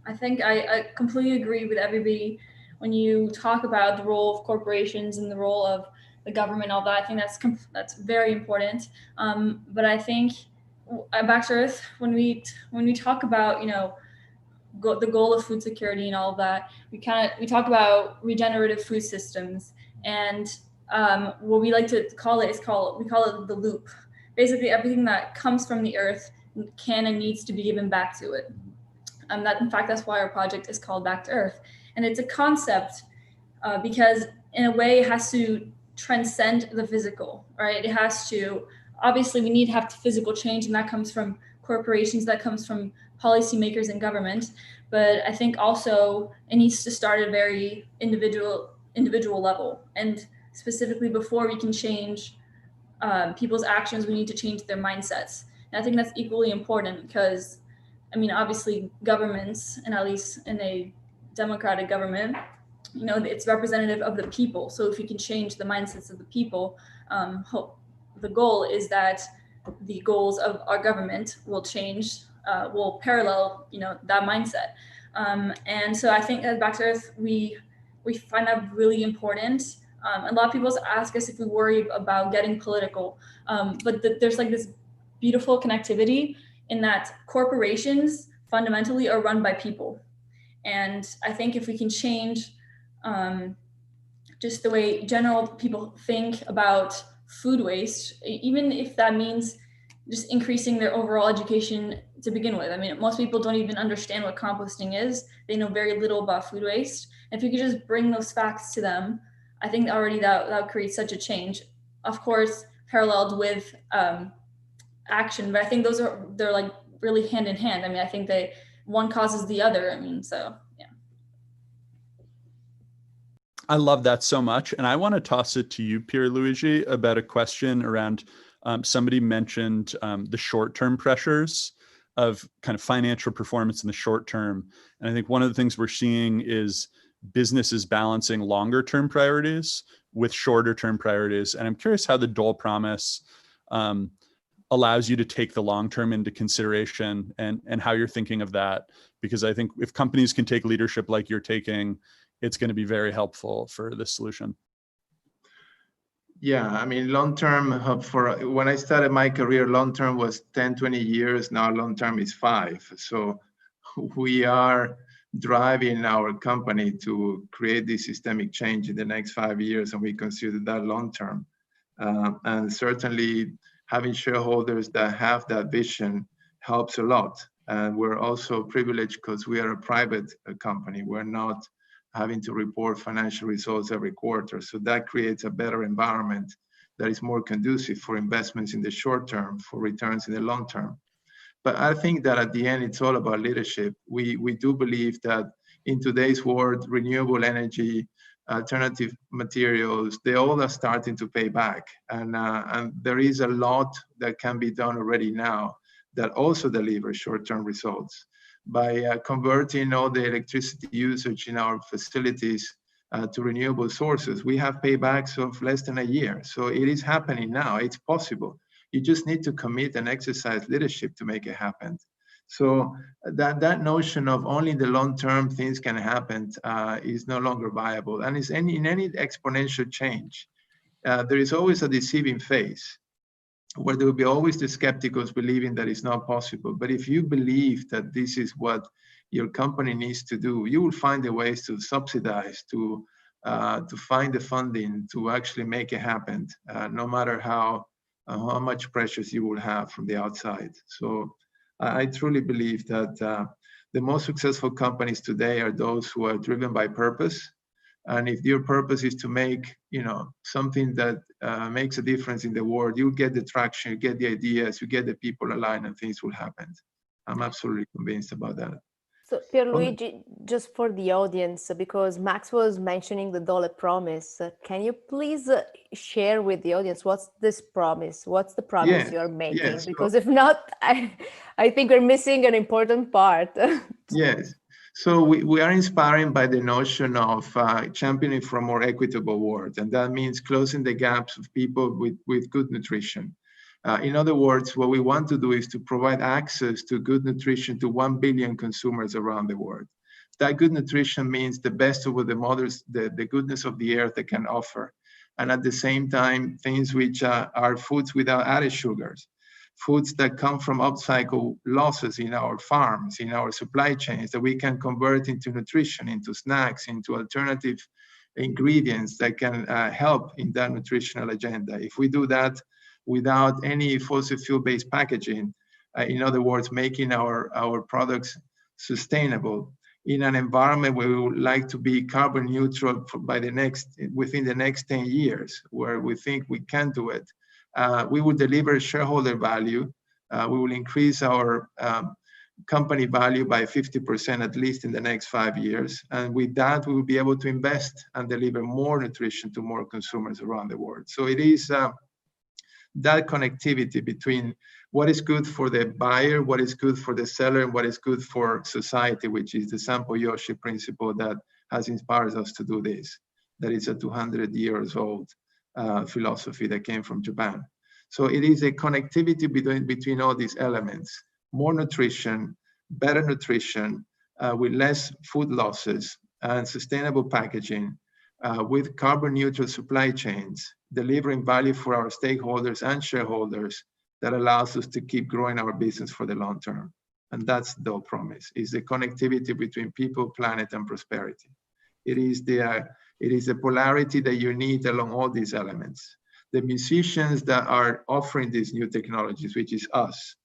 I think I completely agree with everybody when you talk about the role of corporations and the role of the government, all that. I think that's very important. But I think back to earth, when we talk about, you know, the goal of food security and all of that, we talk about regenerative food systems, and what we like to call it we call it the loop. Basically, everything that comes from the earth can and needs to be given back to it. In fact, that's why our project is called Back to Earth. And it's a concept because in a way it has to transcend the physical, right? It has to, obviously we need to have physical change, and that comes from corporations, that comes from policymakers and government. But I think also it needs to start at a very individual level. And specifically, before we can change people's actions, we need to change their mindsets. And I think that's equally important because, I mean, obviously governments, and at least in a democratic government, you know, it's representative of the people. So if you can change the mindsets of the people, the goal is that the goals of our government will change, will parallel, you know, that mindset. And so I think at Back to Earth, we find that really important. A lot of people ask us if we worry about getting political, but there's like this beautiful connectivity in that corporations fundamentally are run by people. And I think if we can change just the way general people think about food waste, even if that means just increasing their overall education to begin with. I mean, most people don't even understand what composting is. They know very little about food waste. If you could just bring those facts to them, I think already that would create such a change. Of course, paralleled with action, but I think they're like really hand in hand. I mean, I think one causes the other. I mean, so yeah. I love that so much. And I want to toss it to you, Pier Luigi, about a question around somebody mentioned the short-term pressures of kind of financial performance in the short term. And I think one of the things we're seeing is businesses balancing longer-term priorities with shorter-term priorities. And I'm curious how the Dole promise allows you to take the long-term into consideration, and how you're thinking of that. Because I think if companies can take leadership like you're taking, it's going to be very helpful for this solution. Yeah, I mean, long-term, when I started my career, long-term was 10, 20 years. Now long-term is 5. So we are driving our company to create this systemic change in the next 5 years, and we consider that long-term. And certainly having shareholders that have that vision helps a lot. And we're also privileged because we are a private company. We're not having to report financial results every quarter. So that creates a better environment that is more conducive for investments in the short term, for returns in the long term. But I think that at the end, it's all about leadership. We do believe that in today's world, renewable energy, alternative materials, they all are starting to pay back. And there is a lot that can be done already now that also delivers short-term results. By converting all the electricity usage in our facilities to renewable sources, we have paybacks of less than a year. So it is happening now, it's possible. You just need to commit and exercise leadership to make it happen. So that notion of only in the long term things can happen is no longer viable. And it's in any exponential change, there is always a deceiving phase, where there will be always the skepticals believing that it's not possible. But if you believe that this is what your company needs to do, you will find the ways to subsidize, to find the funding to actually make it happen, no matter how much pressures you will have from the outside. So I truly believe that the most successful companies today are those who are driven by purpose. And if your purpose is to make, something that makes a difference in the world, you get the traction, you get the ideas, you get the people aligned, and things will happen. I'm absolutely convinced about that. So Pierluigi, just for the audience, because Max was mentioning the Dole promise, can you please share with the audience what's this promise? What's the promise you're making? Yes, because if not, I think we're missing an important part. Yes. So we are inspired by the notion of championing for a more equitable world. And that means closing the gaps of people with good nutrition. In other words, what we want to do is to provide access to good nutrition to 1 billion consumers around the world. That good nutrition means the best of what the goodness of the earth that can offer. And at the same time, things which are foods without added sugars, foods that come from upcycle losses in our farms, in our supply chains, that we can convert into nutrition, into snacks, into alternative ingredients that can help in that nutritional agenda. If we do that without any fossil fuel-based packaging, in other words, making our products sustainable in an environment where we would like to be carbon neutral within the next 10 years, where we think we can do it, we will deliver shareholder value. We will increase our company value by 50% at least in the next 5 years. And with that, we will be able to invest and deliver more nutrition to more consumers around the world. So it is that connectivity between what is good for the buyer, what is good for the seller, and what is good for society, which is the Sampo Yoshi principle that has inspired us to do this. That is a 200 years old philosophy that came from Japan. So it is a connectivity between all these elements: more nutrition, better nutrition, with less food losses, and sustainable packaging, with carbon neutral supply chains, delivering value for our stakeholders and shareholders that allows us to keep growing our business for the long term. And that's the promise, is the connectivity between people, planet, and prosperity. It is the polarity that you need along all these elements. The musicians that are offering these new technologies, which is us,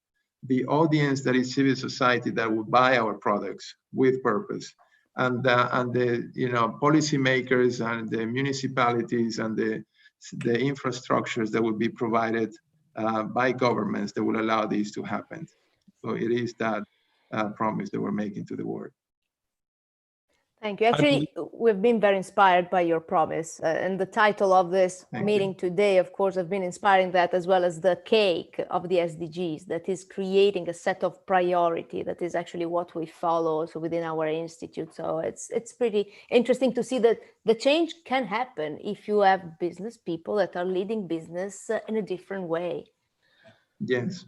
the audience that is civil society that will buy our products with purpose, and the policymakers and the municipalities and the infrastructures that will be provided by governments that will allow these to happen. So it is that promise that we're making to the world. Thank you. Actually, we've been very inspired by your promise. And the title of this meeting today, of course, have been inspiring that, as well as the cake of the SDGs, that is creating a set of priority. That is actually what we follow also within our institute. So it's pretty interesting to see that the change can happen if you have business people that are leading business in a different way. Yes.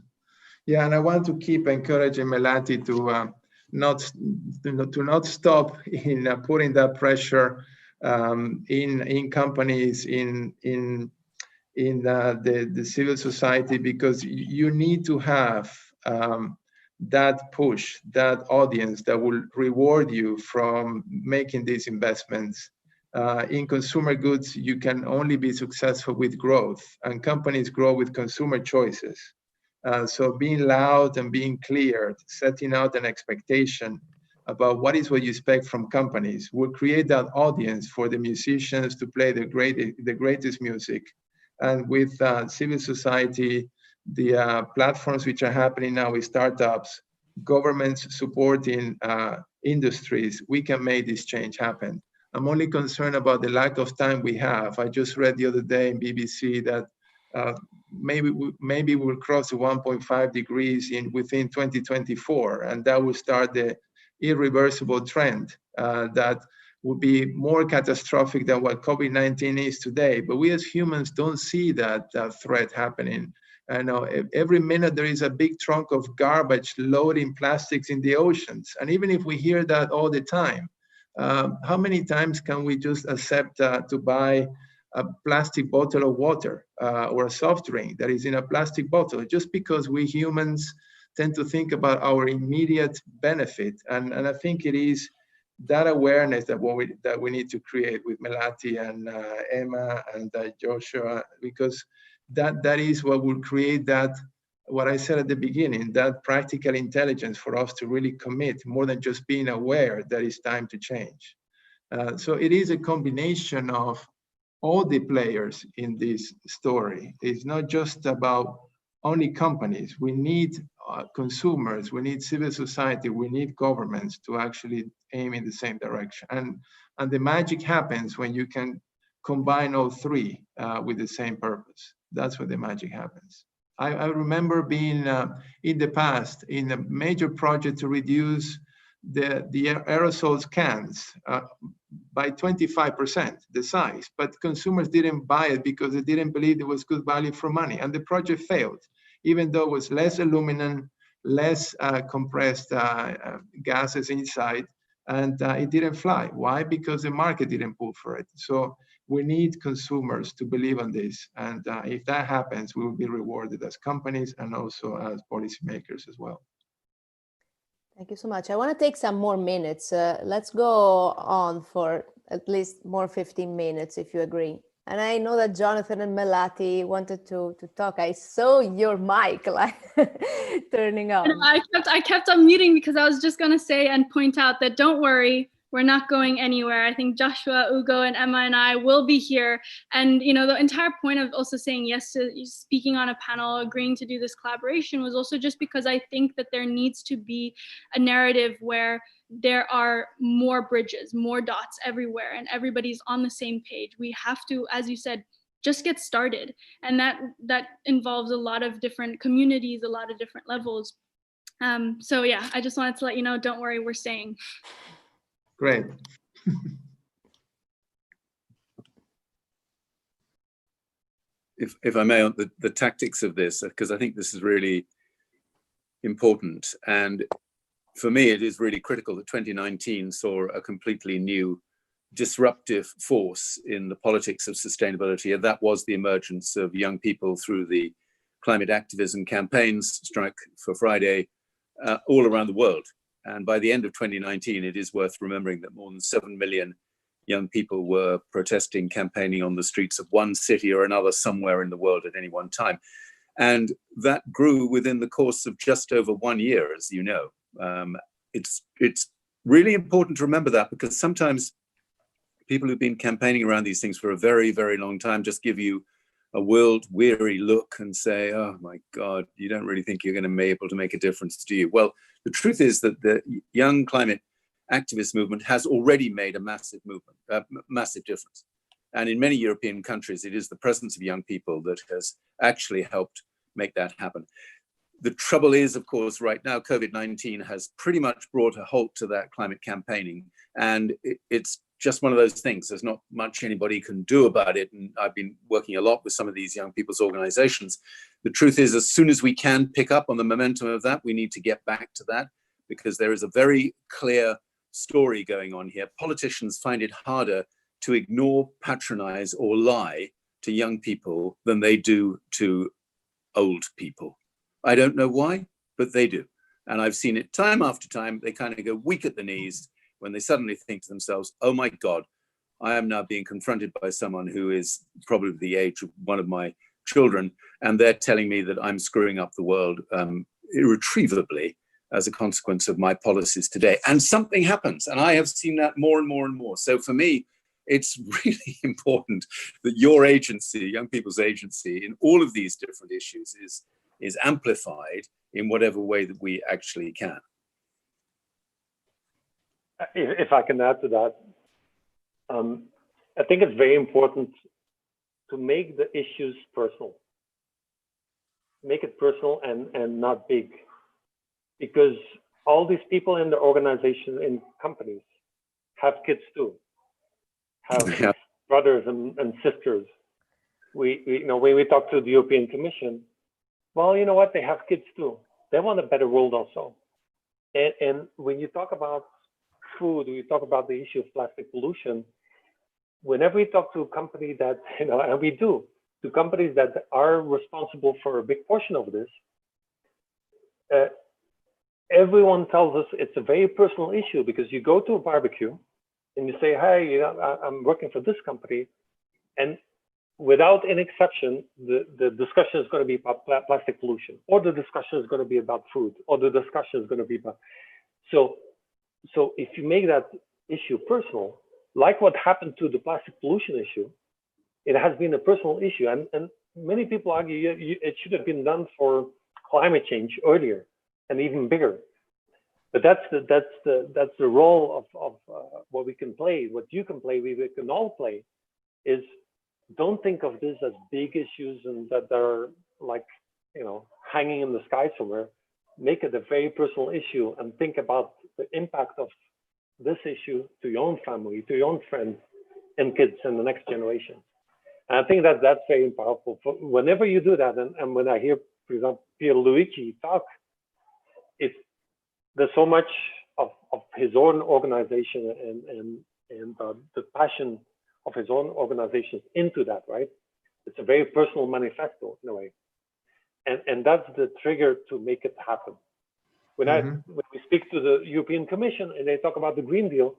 Yeah, and I want to keep encouraging Melati to not stop in putting that pressure in companies, in the civil society, because you need to have that push, that audience that will reward you from making these investments. In consumer goods, you can only be successful with growth, and companies grow with consumer choices. So being loud and being clear, setting out an expectation about what is what you expect from companies will create that audience for the musicians to play the greatest music. And with civil society, the platforms which are happening now with startups, governments supporting industries, we can make this change happen. I'm only concerned about the lack of time we have. I just read the other day in BBC that maybe we'll cross the 1.5 degrees within 2024, and that will start the irreversible trend that will be more catastrophic than what COVID-19 is today. But we as humans don't see that threat happening. I know every minute there is a big trunk of garbage loading plastics in the oceans. And even if we hear that all the time, how many times can we just accept to buy a plastic bottle of water or a soft drink that is in a plastic bottle, just because we humans tend to think about our immediate benefit? And I think it is that awareness that we need to create with Melati and Emma and Joshua, because that is what will create that, what I said at the beginning, that practical intelligence for us to really commit, more than just being aware that it's time to change. So it is a combination of all the players in this story. It's not just about only companies. We need consumers, we need civil society, we need governments to actually aim in the same direction. And the magic happens when you can combine all three with the same purpose. That's where the magic happens. I remember being in the past in a major project to reduce the aerosols cans by 25%, the size, but consumers didn't buy it because they didn't believe it was good value for money, and the project failed, even though it was less aluminum, less compressed gases inside, and it didn't fly. Why? Because the market didn't pull for it. So we need consumers to believe in this, and if that happens, we will be rewarded as companies and also as policymakers as well. Thank you so much. I want to take some more minutes. Let's go on for at least more 15 minutes, if you agree. And I know that Jonathon and Melati wanted to talk. I saw your mic like turning on. I kept on muting because I was just going to say and point out that don't worry, we're not going anywhere. I think Joshua, Ugo, and Emma and I will be here. And the entire point of also saying yes to speaking on a panel, agreeing to do this collaboration was also just because I think that there needs to be a narrative where there are more bridges, more dots everywhere, and everybody's on the same page. We have to, as you said, just get started. And that involves a lot of different communities, a lot of different levels. So yeah, I just wanted to let you know, don't worry, we're staying. Great. If I may, on the tactics of this, because I think this is really important. And for me, it is really critical that 2019 saw a completely new disruptive force in the politics of sustainability. And that was the emergence of young people through the climate activism campaigns, Strike for Friday, all around the world. And by the end of 2019, it is worth remembering that more than 7 million young people were protesting, campaigning on the streets of one city or another somewhere in the world at any one time. And that grew within the course of just over 1 year, as you know. It's really important to remember that, because sometimes people who've been campaigning around these things for a very, very long time just give you a world-weary look and say, oh my God, you don't really think you're going to be able to make a difference, do you? Well, the truth is that the young climate activist movement has already made a massive difference. And in many European countries, it is the presence of young people that has actually helped make that happen. The trouble is, of course, right now, COVID-19 has pretty much brought a halt to that climate campaigning. And it's just one of those things. There's not much anybody can do about it. And I've been working a lot with some of these young people's organizations. The truth is, as soon as we can pick up on the momentum of that, we need to get back to that, because there is a very clear story going on here. Politicians find it harder to ignore, patronize, or lie to young people than they do to old people. I don't know why, but they do. And I've seen it time after time. They kind of go weak at the knees when they suddenly think to themselves, oh my God, I am now being confronted by someone who is probably the age of one of my children, and they're telling me that I'm screwing up the world irretrievably as a consequence of my policies today. And something happens, and I have seen that more and more and more. So for me, it's really important that your agency, young people's agency, in all of these different issues is amplified in whatever way that we actually can. If I can add to that, I think it's very important to make the issues personal. Make it personal and not big. Because all these people in the organization, in companies, have kids too. Have brothers and sisters. When we talk to the European Commission, well, you know what? They have kids too. They want a better world also. And when you talk about food, when you talk about the issue of plastic pollution, whenever we talk to a company that, and we do, to companies that are responsible for a big portion of this, everyone tells us it's a very personal issue, because you go to a barbecue and you say, hey, I'm working for this company, and without an exception, the discussion is going to be about plastic pollution, or the discussion is going to be about food, or the discussion is going to be about. So if you make that issue personal, like what happened to the plastic pollution issue, it has been a personal issue. And many people argue it should have been done for climate change earlier and even bigger. But that's the role of what we can play, what you can play, we can all play, is don't think of this as big issues and that they're like, hanging in the sky somewhere. Make it a very personal issue and think about the impact of this issue to your own family, to your own friends and kids and the next generation. And I think that that's very powerful. Whenever you do that, and when I hear, for example, Pier Luigi talk, there's so much of his own organization and the passion of his own organizations into that, right? It's a very personal manifesto in a way. And that's the trigger to make it happen. When we speak to the European Commission and they talk about the Green Deal,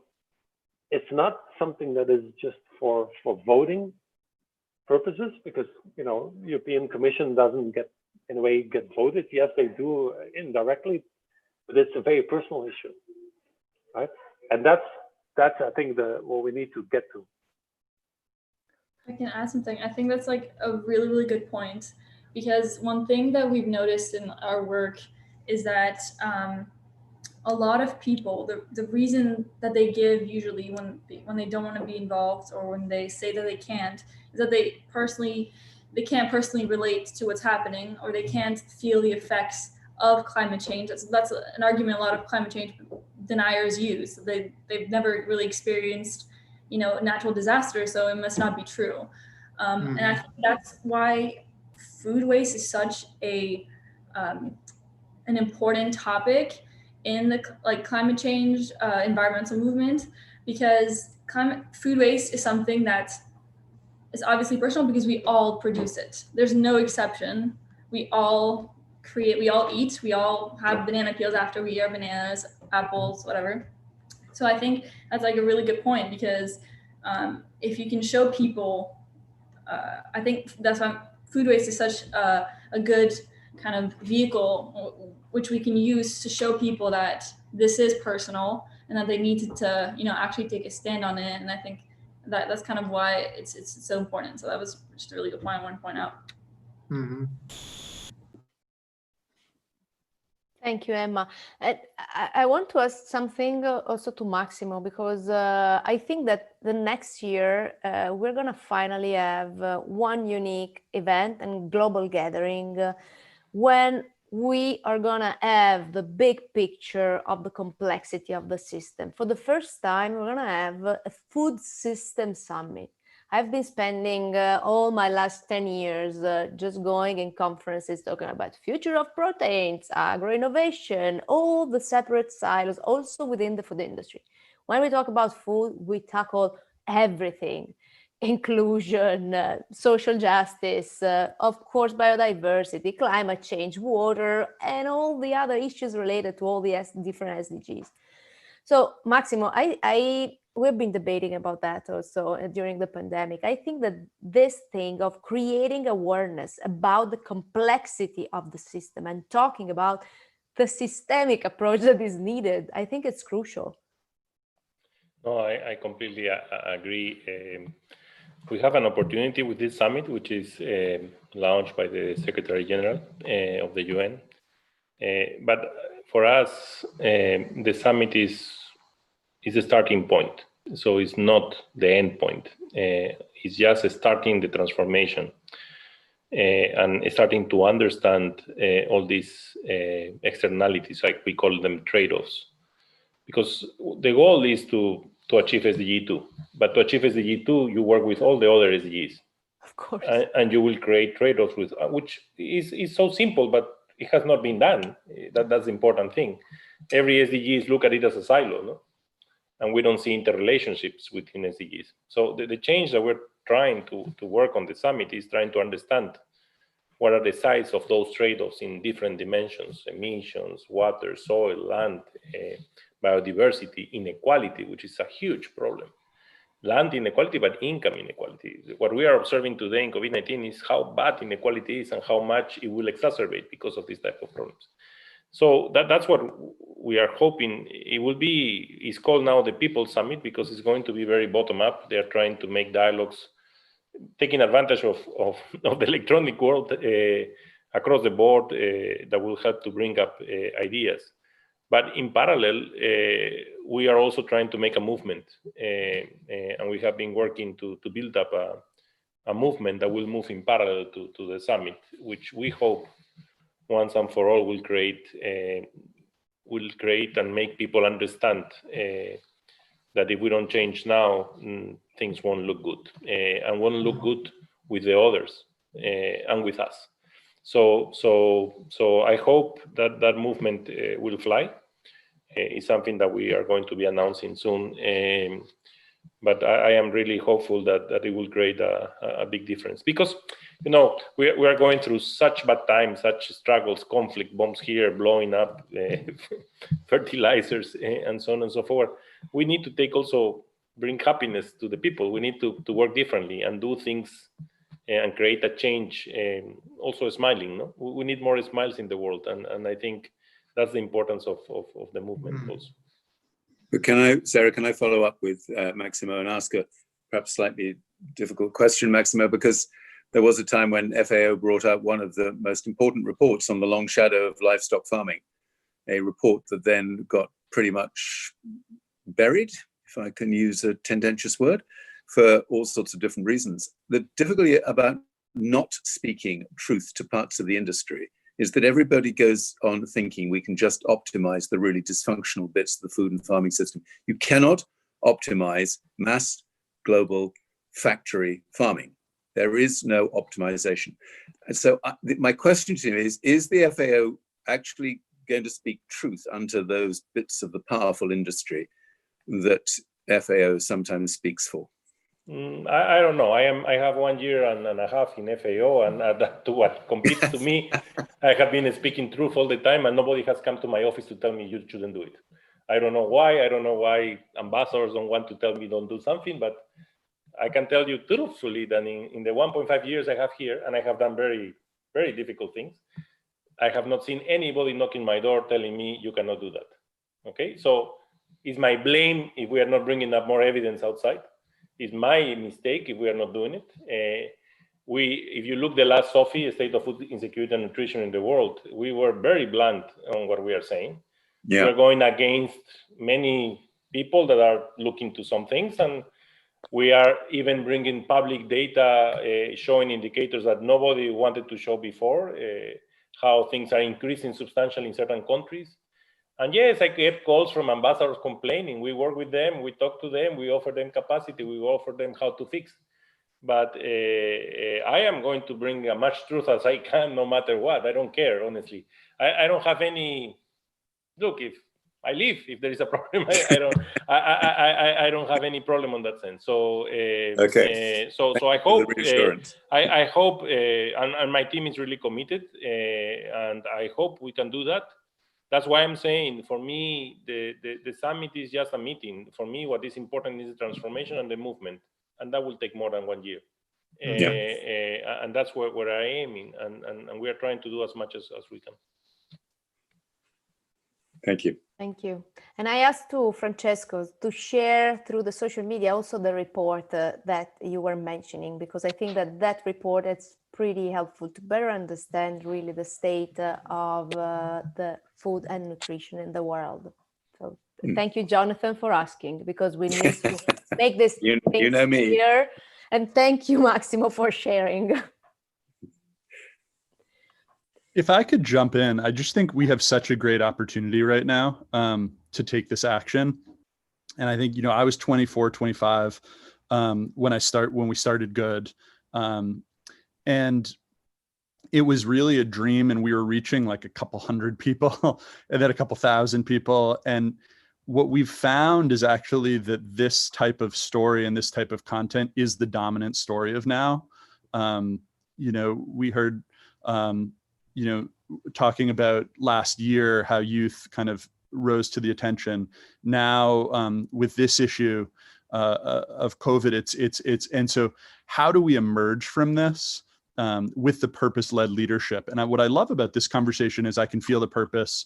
it's not something that is just for voting purposes, because European Commission doesn't get voted. Yes, they do indirectly, but it's a very personal issue, right? And that's I think what we need to get to. I can add something. I think that's like a really, really good point, because one thing that we've noticed in our work is that a lot of people, the reason that they give usually when they don't want to be involved or when they say that they can't, is that they can't personally relate to what's happening, or they can't feel the effects of climate change. That's an argument a lot of climate change deniers use. They've never really experienced natural disaster, so it must not be true. And I think that's why food waste is such an important topic in the climate change environmental movement, because food waste is something that is obviously personal because we all produce it. There's no exception. We all eat, we all have banana peels after we eat bananas, apples, whatever. So I think that's like a really good point, because if you can show people, I think that's why food waste is such a good kind of vehicle which we can use to show people that this is personal and that they need to actually take a stand on it. And I think that's kind of why it's so important. So that was just a really good point I want to point out. Thank you, Emma. And I want to ask something also to Maximo, because I think that the next year we're going to finally have one unique event and global gathering when we are going to have the big picture of the complexity of the system. For the first time, we're going to have a food system summit. I've been spending all my last 10 years just going in conferences talking about future of proteins, agro-innovation, all the separate silos, also within the food industry. When we talk about food, we tackle everything: inclusion, social justice, of course, biodiversity, climate change, water, and all the other issues related to all the different SDGs. So, Maximo, we've been debating about that also during the pandemic. I think that this thing of creating awareness about the complexity of the system and talking about the systemic approach that is needed, I think it's crucial. No, I completely agree. We have an opportunity with this summit, which is launched by the Secretary General of the UN. But for us, the summit is a starting point. So it's not the end point. It's just starting the transformation and starting to understand all these externalities, like we call them trade-offs. Because the goal is to achieve SDG 2. But to achieve SDG 2, you work with all the other SDGs. Of course. And you will create trade-offs with, which is so simple, but it has not been done. That's the important thing. Every SDGs look at it as a silo, no? And we don't see interrelationships within SDGs. So the change that we're trying to work on the summit is trying to understand what are the sides of those trade-offs in different dimensions: emissions, water, soil, land, biodiversity, inequality, which is a huge problem. Land inequality, but income inequality. What we are observing today in COVID-19 is how bad inequality is and how much it will exacerbate because of this type of problems. So that's what we are hoping. It's called now the People Summit because it's going to be very bottom up. They're trying to make dialogues taking advantage of the electronic world across the board that will help to bring up ideas. But in parallel, we are also trying to make a movement, and we have been working to build up a movement that will move in parallel to the summit, which we hope once and for all will create and make people understand that if we don't change now, things won't look good, and won't look good with the others and with us. So I hope that movement will fly. It's something that we are going to be announcing soon. But I am really hopeful that it will create a big difference, because we are going through such bad times, such struggles, conflict, bombs here, blowing up, fertilizers, and so on and so forth. We need to bring happiness to the people. We need to work differently and do things and create a change. Also smiling. No? We need more smiles in the world, and I think that's the importance of the movement also. But Sarah, can I follow up with Maximo and ask a perhaps slightly difficult question, Maximo, because there was a time when FAO brought out one of the most important reports on the long shadow of livestock farming, a report that then got pretty much buried, if I can use a tendentious word, for all sorts of different reasons. The difficulty about not speaking truth to parts of the industry is that everybody goes on thinking we can just optimize the really dysfunctional bits of the food and farming system. You cannot optimize mass global factory farming. There is no optimization. And so my question to you is the FAO actually going to speak truth unto those bits of the powerful industry that FAO sometimes speaks for? I don't know. I have 1 year and a half in FAO, and to what competes to me, I have been speaking truth all the time, and nobody has come to my office to tell me you shouldn't do it. I don't know why. I don't know why ambassadors don't want to tell me don't do something, but I can tell you truthfully that in the 1.5 years I have here, and I have done very, very difficult things, I have not seen anybody knocking my door telling me you cannot do that. Okay, so is my blame if we are not bringing up more evidence outside? Is my mistake if we are not doing it? If you look the last SOFI, State of Food Insecurity and Nutrition in the World, we were very blunt on what we are saying. Yeah. We're going against many people that are looking to some things, and we are even bringing public data showing indicators that nobody wanted to show before, how things are increasing substantially in certain countries. And yes, I get calls from ambassadors complaining. We work with them, we talk to them, we offer them capacity, we offer them how to fix. But I am going to bring as much truth as I can, no matter what. I don't care, honestly. I don't have any. Look, if I leave, if there is a problem, I don't have any problem on that sense. So okay. So I hope I hope, and my team is really committed, and I hope we can do that. That's why I'm saying, for me, the summit is just a meeting. For me, what is important is the transformation and the movement, and that will take more than 1 year. And that's where I am in, and we are trying to do as much as we can. Thank you. Thank you. And I asked to Francesco to share through the social media also the report that you were mentioning, because I think that report is pretty helpful to better understand really the state of the food and nutrition in the world. So thank you, Jonathon, for asking, because we need to make this you know me. clear. And thank you, Maximo, for sharing. If I could jump in, I just think we have such a great opportunity right now to take this action. And I think, I was 24, 25 when we started Good. And it was really a dream, and we were reaching like a couple hundred people and then a couple thousand people. And what we've found is actually that this type of story and this type of content is the dominant story of now. We heard, talking about last year, how youth kind of rose to the attention. Now with this issue of COVID, it's and so how do we emerge from this with the purpose-led leadership? And what I love about this conversation is I can feel the purpose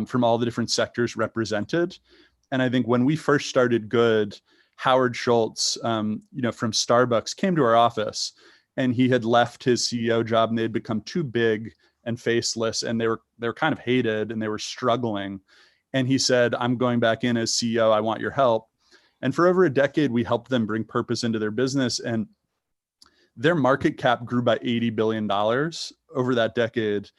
from all the different sectors represented. And I think when we first started Good, Howard Schultz, from Starbucks came to our office, and he had left his CEO job and they'd become too big and faceless, and they were kind of hated and they were struggling. And he said, I'm going back in as CEO. I want your help. And for over a decade, we helped them bring purpose into their business, and their market cap grew by $80 billion over that decade.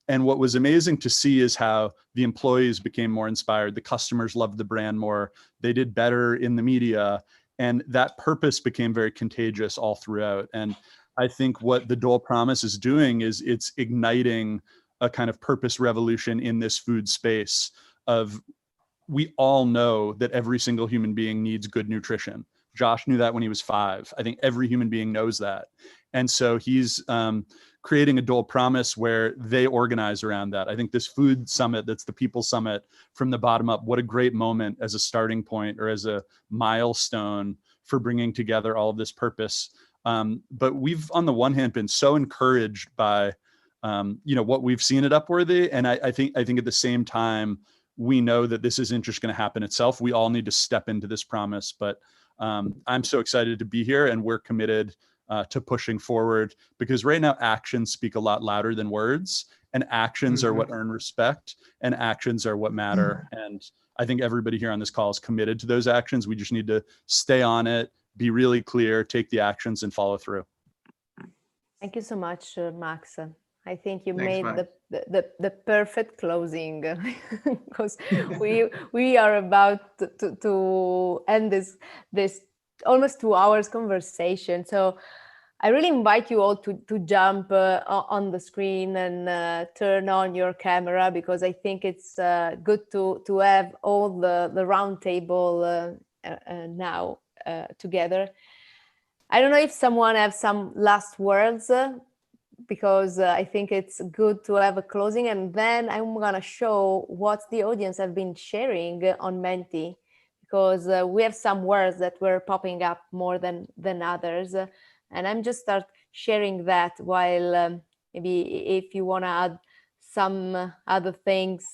And what was amazing to see is how the employees became more inspired. The customers loved the brand more. They did better in the media. And that purpose became very contagious all throughout. And I think what the Dole Promise is doing is it's igniting a kind of purpose revolution in this food space of, we all know that every single human being needs good nutrition. Josh knew that when he was 5. I think every human being knows that. And so he's creating a Dole Promise where they organize around that. I think this food summit, that's the People Summit from the bottom up, what a great moment as a starting point or as a milestone for bringing together all of this purpose. But we've, on the one hand, been so encouraged by, what we've seen at Upworthy. And I think at the same time, we know that this isn't just going to happen itself. We all need to step into this promise. But I'm so excited to be here, and we're committed to pushing forward, because right now actions speak a lot louder than words, and actions are what earn respect, and actions are what matter. And I think everybody here on this call is committed to those actions. We just need to stay on it, be really clear, take the actions, and follow through. Thank you so much, Max. I think you Thanks, made Max. the perfect closing, because we are about to end this almost 2 hours conversation. So I really invite you all to jump on the screen and turn on your camera, because I think it's good to have all the round table now together. I don't know if someone has some last words, because I think it's good to have a closing, and then I'm gonna show what the audience have been sharing on Menti, because we have some words that were popping up more than others, and I'm just start sharing that while maybe if you want to add some other things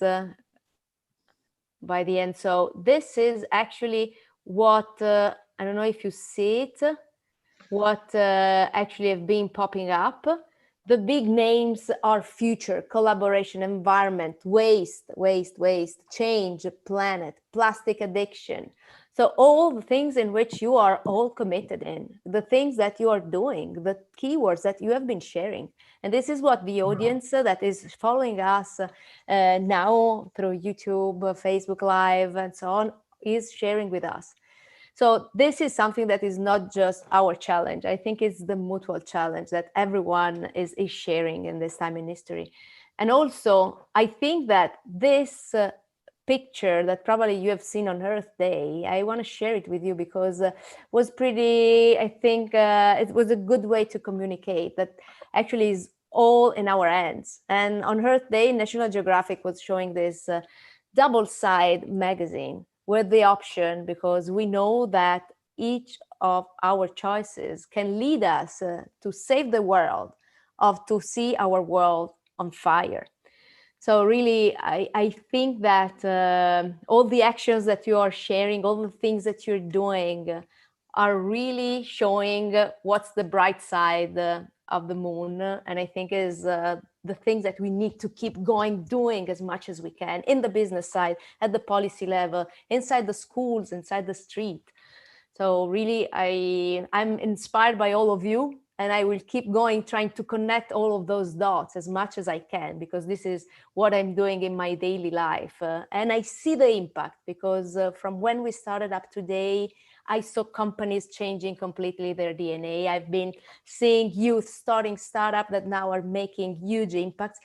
by the end. So this is actually what I don't know if you see it, what actually have been popping up. The big names are future, collaboration, environment, waste, change, planet, plastic addiction. So all the things in which you are all committed in, the things that you are doing, the keywords that you have been sharing. And this is what the audience that is following us now through YouTube, Facebook Live, and so on, is sharing with us. So this is something that is not just our challenge. I think it's the mutual challenge that everyone is sharing in this time in history. And also, I think that this picture that probably you have seen on Earth Day, I want to share it with you, because was pretty, I think it was a good way to communicate that actually is all in our hands. And on Earth Day, National Geographic was showing this double-side magazine with the option, because we know that each of our choices can lead us to save the world, or to see our world on fire. So really, I think that all the actions that you are sharing, all the things that you're doing are really showing what's the bright side of the moon. And I think is the things that we need to keep going, doing as much as we can in the business side, at the policy level, inside the schools, inside the street. So really, I'm inspired by all of you, and I will keep going, trying to connect all of those dots as much as I can, because this is what I'm doing in my daily life. And I see the impact, because from when we started up today, I saw companies changing completely their DNA. I've been seeing youth starting startups that now are making huge impacts.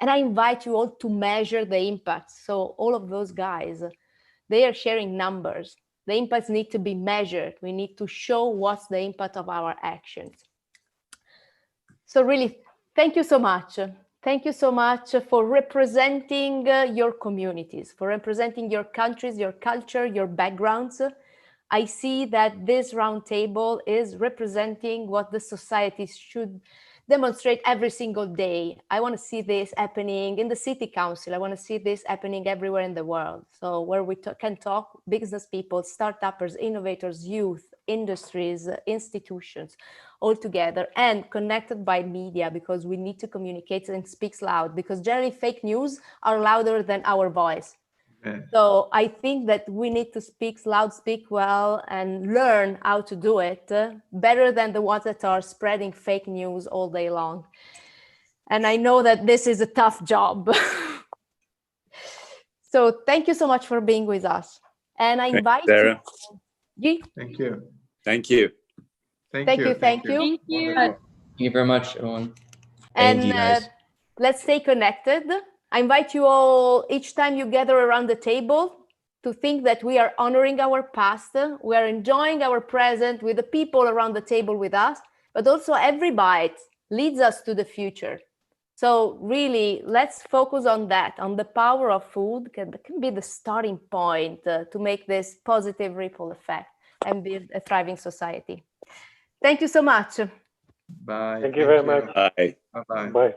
And I invite you all to measure the impact. So all of those guys, they are sharing numbers. The impacts need to be measured. We need to show what's the impact of our actions. So really, thank you so much. Thank you so much for representing your communities, for representing your countries, your culture, your backgrounds. I see that this roundtable is representing what the society should demonstrate every single day. I want to see this happening in the city council. I want to see this happening everywhere in the world. So where we can talk business people, startuppers, innovators, youth, industries, institutions, all together and connected by media, because we need to communicate and speak loud, because generally fake news are louder than our voice. So I think that we need to speak loud, speak well, and learn how to do it better than the ones that are spreading fake news all day long. And I know that this is a tough job. So thank you so much for being with us. And I invite Sarah. you. Thank you. Thank you. Thank you. Thank you. Wonderful. Thank you very much, everyone. Thank And you, guys. let's stay connected. I invite you all, each time you gather around the table, to think that we are honoring our past, we are enjoying our present with the people around the table with us, but also every bite leads us to the future. So really, let's focus on that, on the power of food can be the starting point to make this positive ripple effect and build a thriving society. Thank you so much. Bye. Thank you very much. Bye. Bye-bye. Bye.